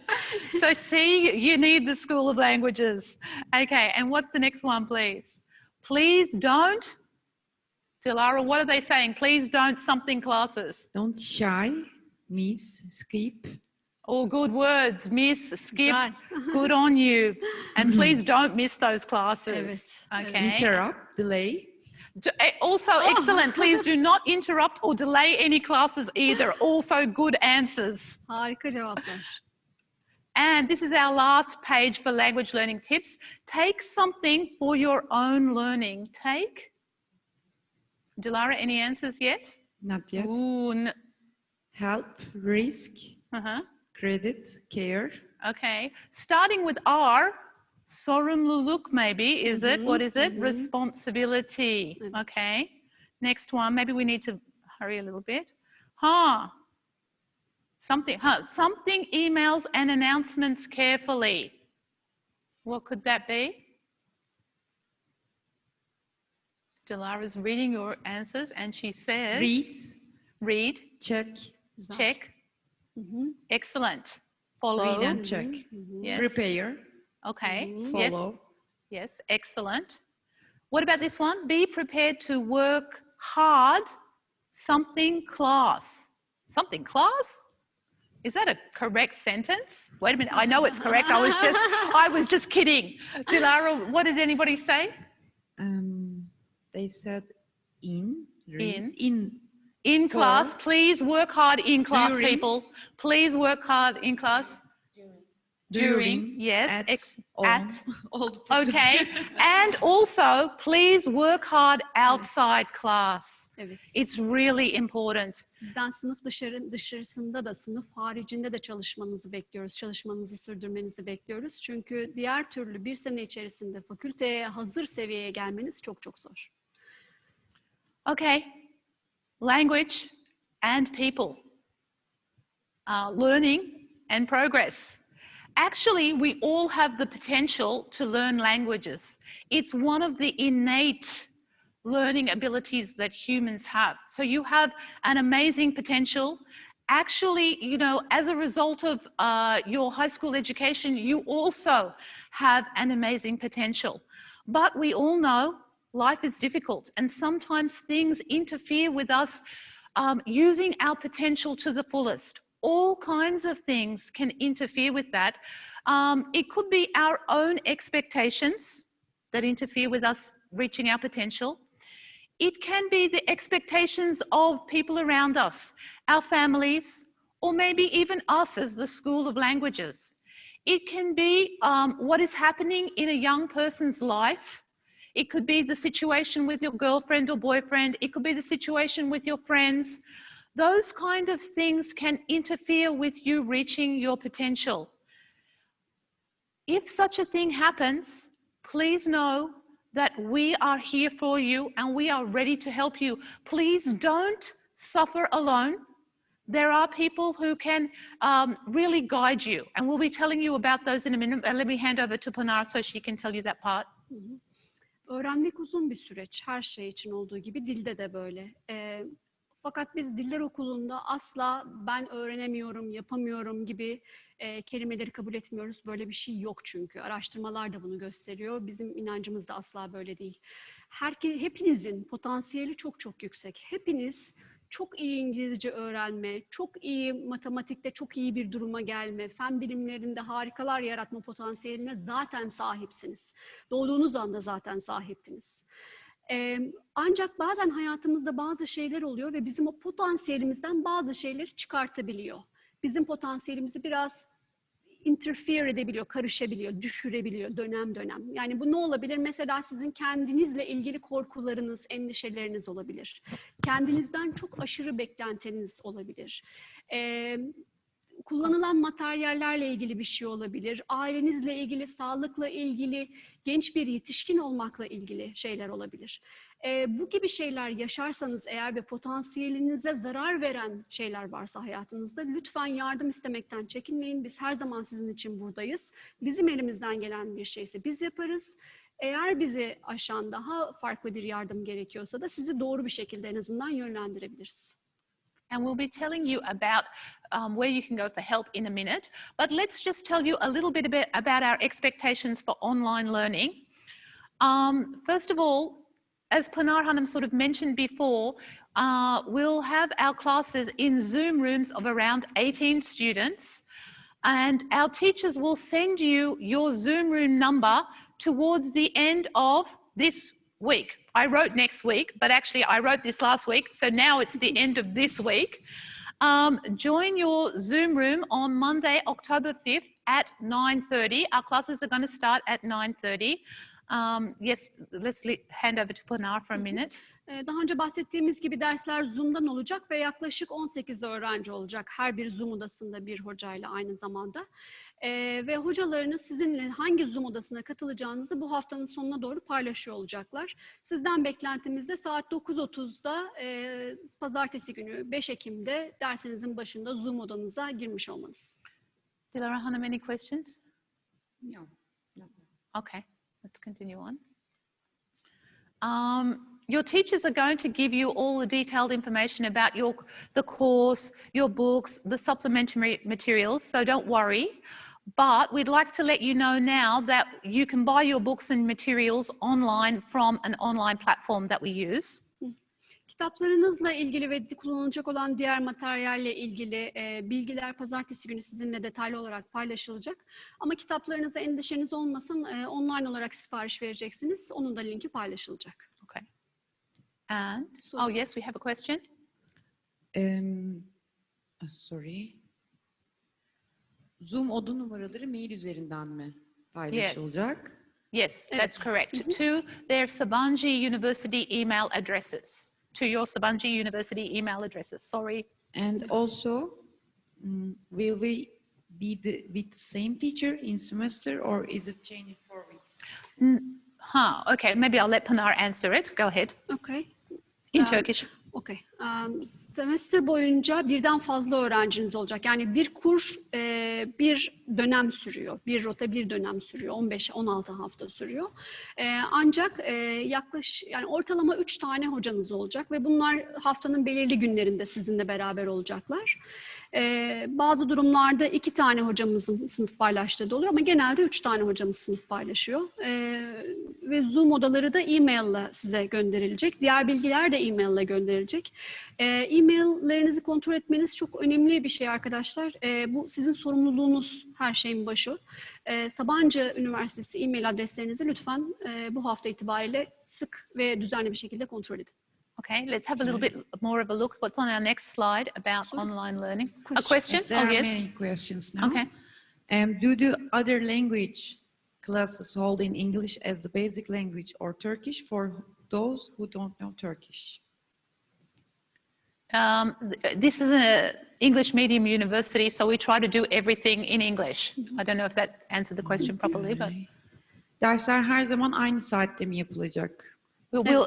So see, you need the School of Languages. Okay, and what's the next one, please? Please don't. Dilara, what are they saying? Please don't something classes. Don't shy, miss, skip. All good words. Miss, skip, good on you. And please don't miss those classes. Okay. Interrupt, delay. Also excellent. Please do not interrupt or delay any classes either. Also good answers. Harika cevaplar. And this is our last page for language learning tips. Take something for your own learning. Take. Dilara, any answers yet? Not yet. Ooh, Help, risk, credit, care. Okay. Starting with R, sorumluluk maybe, is it? What is it? Responsibility. Okay. Next one, maybe we need to hurry a little bit. Something emails and announcements carefully. What could that be? Dilara's reading your answers and she says... Read. Check. Check. Excellent. Follow. Read and check. Yes. Prepare. Okay. Follow. Yes. Excellent. What about this one? Be prepared to work hard. Something class. Something class? Is that a correct sentence? Wait a minute. I know it's correct. I was just kidding. Dilara, what did anybody say? They said in class. Please work hard in class, during, people. Please work hard in class. During, yes. Okay. And also, please work hard outside class. Evet. It's really important. Sizden sınıf dışarısında da, sınıf haricinde de çalışmanızı bekliyoruz. Çalışmanızı sürdürmenizi bekliyoruz. Çünkü diğer türlü bir sene içerisinde fakülteye hazır seviyeye gelmeniz çok çok zor. Okay. Language and people. Learning and progress. Actually, we all have the potential to learn languages. It's one of the innate learning abilities that humans have. So you have an amazing potential. Actually, you know, as a result of your high school education, you also have an amazing potential. But we all know life is difficult and sometimes things interfere with us using our potential to the fullest. All kinds of things can interfere with that. It could be our own expectations that interfere with us reaching our potential. It can be the expectations of people around us, our families, or maybe even us as the School of Languages. It can be what is happening in a young person's life. It could be the situation with your girlfriend or boyfriend. It could be the situation with your friends. Those kind of things can interfere with you reaching your potential. If such a thing happens, please know that we are here for you and we are ready to help you. Please don't suffer alone. There are people who can really guide you, and we'll be telling you about those in a minute. Let me hand over to Pınar so she can tell you that part. Öğrenmek uzun bir süreç, her şey için olduğu gibi dilde de böyle. Fakat biz Diller Okulu'nda asla ben öğrenemiyorum, yapamıyorum gibi kelimeleri kabul etmiyoruz. Böyle bir şey yok çünkü. Araştırmalar da bunu gösteriyor. Bizim inancımız da asla böyle değil. Hepinizin potansiyeli çok çok yüksek. Hepiniz çok iyi İngilizce öğrenme, çok iyi matematikte çok iyi bir duruma gelme, fen bilimlerinde harikalar yaratma potansiyeline zaten sahipsiniz. Doğduğunuz anda zaten sahiptiniz. Ancak bazen hayatımızda bazı şeyler oluyor ve bizim o potansiyelimizden bazı şeyleri çıkartabiliyor. Bizim potansiyelimizi biraz interfere edebiliyor, karışabiliyor, düşürebiliyor dönem dönem. Yani bu ne olabilir? Mesela sizin kendinizle ilgili korkularınız, endişeleriniz olabilir. Kendinizden çok aşırı beklentiniz olabilir. Kullanılan materyallerle ilgili bir şey olabilir. Ailenizle ilgili, sağlıkla ilgili, genç bir yetişkin olmakla ilgili şeyler olabilir. Bu gibi şeyler yaşarsanız eğer ve potansiyelinize zarar veren şeyler varsa hayatınızda lütfen yardım istemekten çekinmeyin. Biz her zaman sizin için buradayız. Bizim elimizden gelen bir şeyse biz yaparız. Eğer bizi aşan daha farklı bir yardım gerekiyorsa da sizi doğru bir şekilde en azından yönlendirebiliriz. And we'll be telling you about where you can go for help in a minute. But let's just tell you a little bit about our expectations for online learning. First of all, as Pınar Hanım sort of mentioned before, we'll have our classes in Zoom rooms of around 18 students. And our teachers will send you your Zoom room number towards the end of this week. I wrote next week, but actually I wrote this last week, so now it's the end of this week. Join your Zoom room on Monday, October 5th at 9:30. Our classes are going to start at 9:30. Yes, let's hand over to Pınar for a minute. Daha önce bahsettiğimiz gibi dersler Zoom'dan olacak ve yaklaşık 18 öğrenci olacak. Her bir Zoom odasında bir hocayla aynı zamanda. Ve hocalarınız sizinle hangi Zoom odasına katılacağınızı bu haftanın sonuna doğru paylaşıyor olacaklar. Sizden beklentimiz de saat 9:30'da pazartesi günü 5 Ekim'de dersinizin başında Zoom odanıza girmiş olmanız. Diller Hanım, any questions? No. Okay, let's continue on. Your teachers are going to give you all the detailed information about the course, your books, the supplementary materials, so don't worry. But we'd like to let you know now that you can buy your books and materials online from an online platform that we use. Kitaplarınızla ilgili ve kullanılacak olan diğer materyalle ilgili bilgiler pazartesi günü sizinle detaylı olarak paylaşılacak. Ama kitaplarınıza endişeniz olmasın, online olarak sipariş vereceksiniz. Onun da linki paylaşılacak. Okay. And, oh yes, we have a question. Sorry. Zoom oda numaraları mail üzerinden mi paylaşılacak? Yes, that's correct. To their Sabancı University email addresses. To your Sabancı University email addresses. Sorry. And also, will we be with the same teacher in semester, or is it changing 4 weeks? Okay, maybe I'll let Pınar answer it. Go ahead. Okay. In Turkish. Okay. Semester boyunca birden fazla öğrenciniz olacak. Yani bir kurs bir dönem sürüyor. Bir rota bir dönem sürüyor. 15-16 hafta sürüyor. Ancak yani ortalama 3 tane hocanız olacak ve bunlar haftanın belirli günlerinde sizinle beraber olacaklar. Bazı durumlarda 2 tane hocamızın sınıf paylaştığı da oluyor ama genelde 3 tane hocamız sınıf paylaşıyor. Ve Zoom odaları da e-mail size gönderilecek. Diğer bilgiler de e-mail ile gönderilecek. E-maillerinizi kontrol etmeniz çok önemli bir şey arkadaşlar. Bu sizin sorumluluğunuz, her şeyin başı. Sabancı Üniversitesi e-mail adreslerinizi lütfen bu hafta itibariyle sık ve düzenli bir şekilde kontrol edin. Okay, let's have a little bit more of a look. What's on our next slide about online learning? A question? There are yes. many questions now. Okay. Do the other language classes hold in English as the basic language or Turkish for those who don't know Turkish? This is an English medium university, so we try to do everything in English. I don't know if that answered the question properly, but... Dersler her zaman aynı saatte mi yapılacak?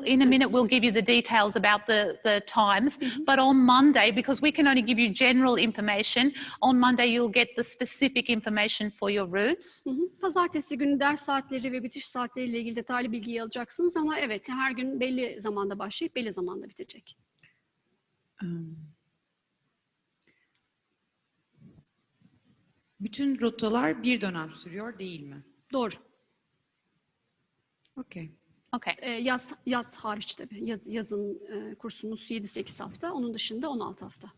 In a minute, we'll give you the details about the times. But on Monday, because we can only give you general information, on Monday you'll get the specific information for your routes. Pazartesi günü ders saatleri ve bitiş saatleriyle ilgili detaylı bilgiyi alacaksınız ama evet her gün belli zamanda başlayıp belli zamanda bitecek. Bütün rotalar bir dönem sürüyor değil mi? Doğru. Okay. Okay. Yaz hariç tabii. Yazın kursumuz 7-8 hafta. Onun dışında 16 hafta.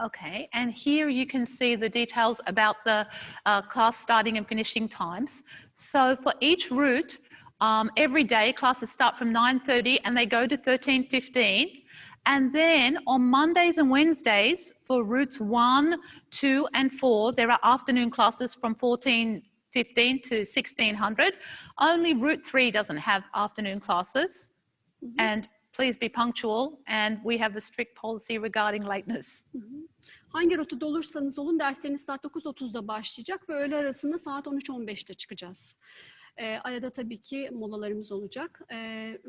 Okay, and here you can see the details about the class starting and finishing times. So for each route, every day classes start from 9:30 and they go to 13:15. And then on Mondays and Wednesdays for routes 1, 2 and 4, there are afternoon classes from 14:15 to 1600. Only route 3 doesn't have afternoon classes. And please be punctual, and we have a strict policy regarding lateness. Hangi rotada olursanız olun dersleriniz saat 9.30'da başlayacak ve öğle arasında saat 13.15'te çıkacağız. Arada tabii ki molalarımız olacak.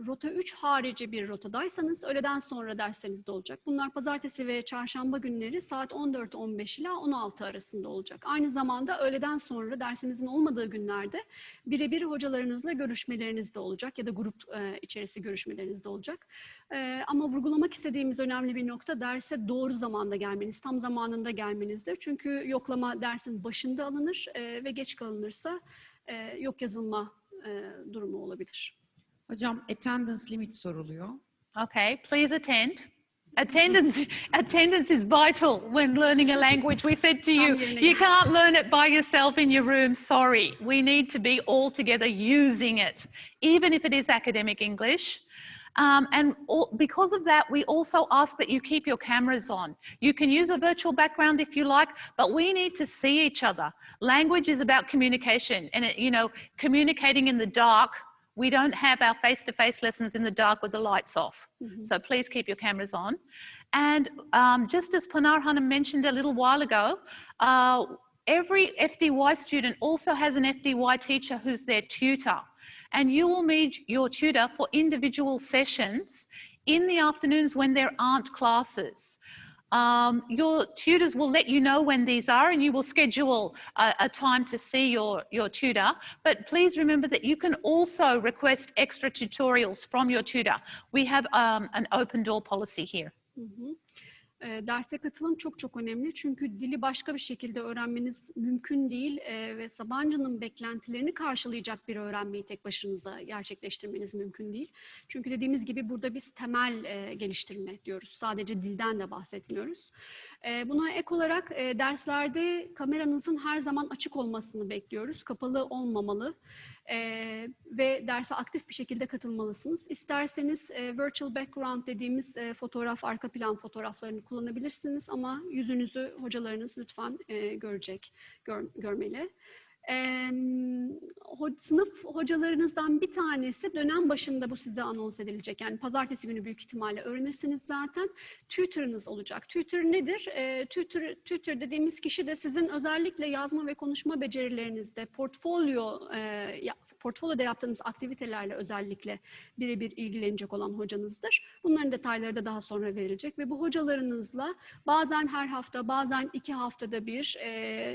Rota 3 harici bir rotadaysanız öğleden sonra dersleriniz de olacak. Bunlar pazartesi ve çarşamba günleri saat 14.15 ila 16 arasında olacak. Aynı zamanda öğleden sonra dersinizin olmadığı günlerde birebir hocalarınızla görüşmeleriniz de olacak ya da grup içerisi görüşmeleriniz de olacak. Ama vurgulamak istediğimiz önemli bir nokta derse doğru zamanda gelmeniz, tam zamanında gelmenizdir. Çünkü yoklama dersin başında alınır ve geç kalınırsa yok yazılma durumu olabilir. Hocam attendance limit soruluyor. Okay, please attend. Attendance is vital when learning a language. We said to you, you can't learn it by yourself in your room. Sorry, we need to be all together using it, even if it is academic English. Because of that, we also ask that you keep your cameras on. You can use a virtual background if you like, but we need to see each other. Language is about communication, and communicating in the dark. We don't have our face-to-face lessons in the dark with the lights off. So please keep your cameras on. And just as Pinar Hanım mentioned a little while ago, every FDY student also has an FDY teacher who's their tutor. And you will meet your tutor for individual sessions in the afternoons when there aren't classes. Your tutors will let you know when these are, and you will schedule a time to see your tutor. But please remember that you can also request extra tutorials from your tutor. We have an open door policy here. Derse katılım çok önemli çünkü dili başka bir şekilde öğrenmeniz mümkün değil ve Sabancı'nın beklentilerini karşılayacak bir öğrenmeyi tek başınıza gerçekleştirmeniz mümkün değil. Çünkü dediğimiz gibi burada biz temel geliştirme diyoruz. Sadece dilden de bahsetmiyoruz. Buna ek olarak derslerde kameranızın her zaman açık olmasını bekliyoruz. Kapalı olmamalı. Ve derse aktif bir şekilde katılmalısınız. İsterseniz virtual background dediğimiz arka plan fotoğraflarını kullanabilirsiniz ama yüzünüzü hocalarınız lütfen görmeli. Sınıf hocalarınızdan bir tanesi dönem başında bu size anons edilecek. Yani pazartesi günü büyük ihtimalle öğrenirsiniz zaten. Tutor'ınız olacak. Tutor nedir? Tutor dediğimiz kişi de sizin özellikle yazma ve konuşma becerilerinizde portfolyoda yaptığınız aktivitelerle özellikle birebir ilgilenecek olan hocanızdır. Bunların detayları da daha sonra verilecek ve bu hocalarınızla bazen her hafta, bazen 2 haftada bir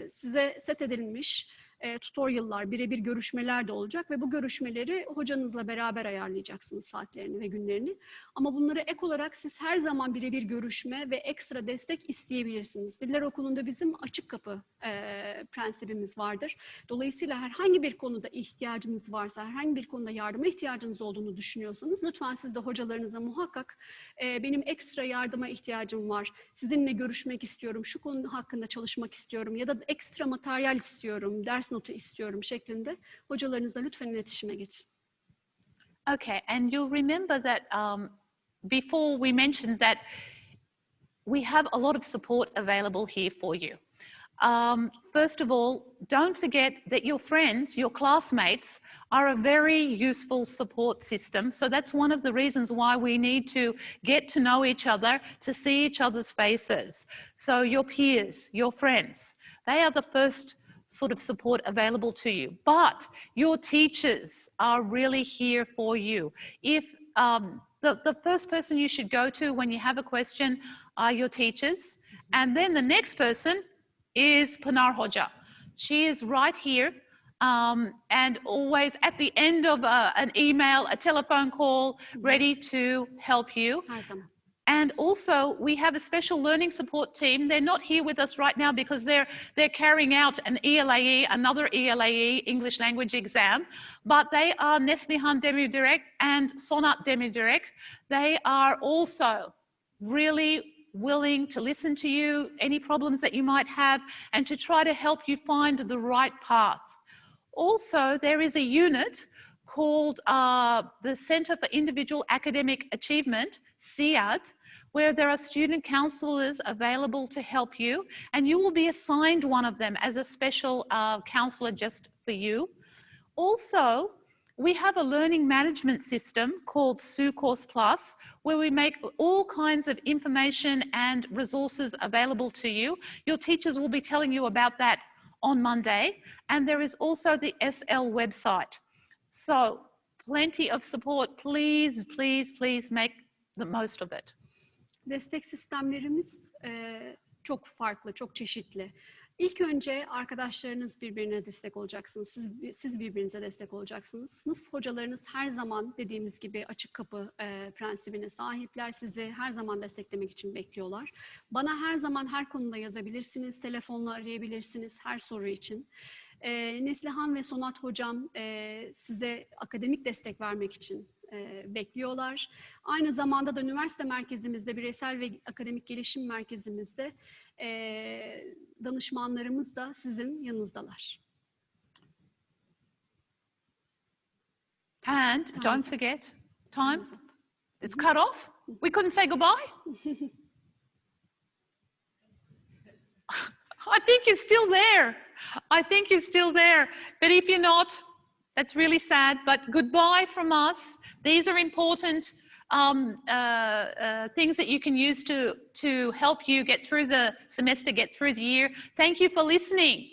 size set edilmiş tutorial'lar, birebir görüşmeler de olacak ve bu görüşmeleri hocanızla beraber ayarlayacaksınız saatlerini ve günlerini. Ama bunları ek olarak siz her zaman birebir görüşme ve ekstra destek isteyebilirsiniz. Diller Okulu'nda bizim açık kapı prensibimiz vardır. Dolayısıyla herhangi bir konuda ihtiyacınız varsa, herhangi bir konuda yardıma ihtiyacınız olduğunu düşünüyorsanız lütfen siz de hocalarınıza muhakkak benim ekstra yardıma ihtiyacım var, sizinle görüşmek istiyorum, şu konu hakkında çalışmak istiyorum ya da ekstra materyal istiyorum, ders notu istiyorum şeklinde hocalarınızla lütfen iletişime geçin. Okay, and you'll remember that before we mentioned that we have a lot of support available here for you. First of all, don't forget that your friends, your classmates, are a very useful support system. So that's one of the reasons why we need to get to know each other, to see each other's faces. So your peers, your friends, they are the first sort of support available to you. But your teachers are really here for you. If the first person you should go to when you have a question are your teachers. And then the next person is Pınar Hoca. She is right here and always at the end of an email, a telephone call, ready to help you. Her zaman. And also, we have a special learning support team. They're not here with us right now because they're carrying out an ELAE, another ELAE, English language exam. But they are Neslihan Demirdirek and Sonat Demirdirek. They are also really willing to listen to you, any problems that you might have, and to try to help you find the right path. Also, there is a unit called the Center for Individual Academic Achievement, CIAD, where there are student counselors available to help you, and you will be assigned one of them as a special counselor just for you. Also, we have a learning management system called SU Course Plus, where we make all kinds of information and resources available to you. Your teachers will be telling you about that on Monday, and there is also the SL website. So, plenty of support. Please, please, please make the most of it. Destek sistemlerimiz çok farklı, çok çeşitli. İlk önce arkadaşlarınız birbirine destek olacaksınız. Siz birbirinize destek olacaksınız. Sınıf hocalarınız her zaman dediğimiz gibi açık kapı prensibine sahipler. Sizi her zaman desteklemek için bekliyorlar. Bana her zaman her konuda yazabilirsiniz. Telefonla arayabilirsiniz her soru için. Neslihan ve Sonat hocam size akademik destek vermek için bekliyorlar. Aynı zamanda da üniversite merkezimizde, bireysel ve akademik gelişim merkezimizde danışmanlarımız da sizin yanınızdalar. And don't forget, time, it's cut off. We couldn't say goodbye. I think you're still there. I think you're still there. But if you're not, that's really sad. But goodbye from us. These are important things that you can use to help you get through the semester, get through the year. Thank you for listening.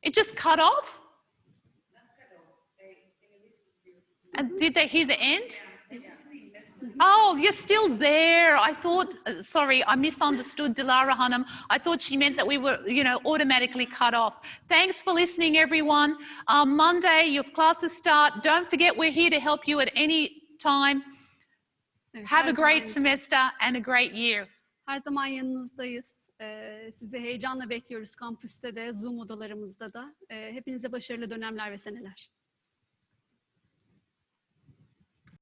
It just cut off? And did they hear the end? Oh, you're still there. I thought, sorry, I misunderstood Dilara Hanım. I thought she meant that we were, automatically cut off. Thanks for listening, everyone. Monday, your classes start. Don't forget, we're here to help you at any time. Have a great semester and a great year. Her zaman yanınızdayız. Sizi heyecanla bekliyoruz kampüste de, Zoom odalarımızda da. Hepinize başarılı dönemler ve seneler.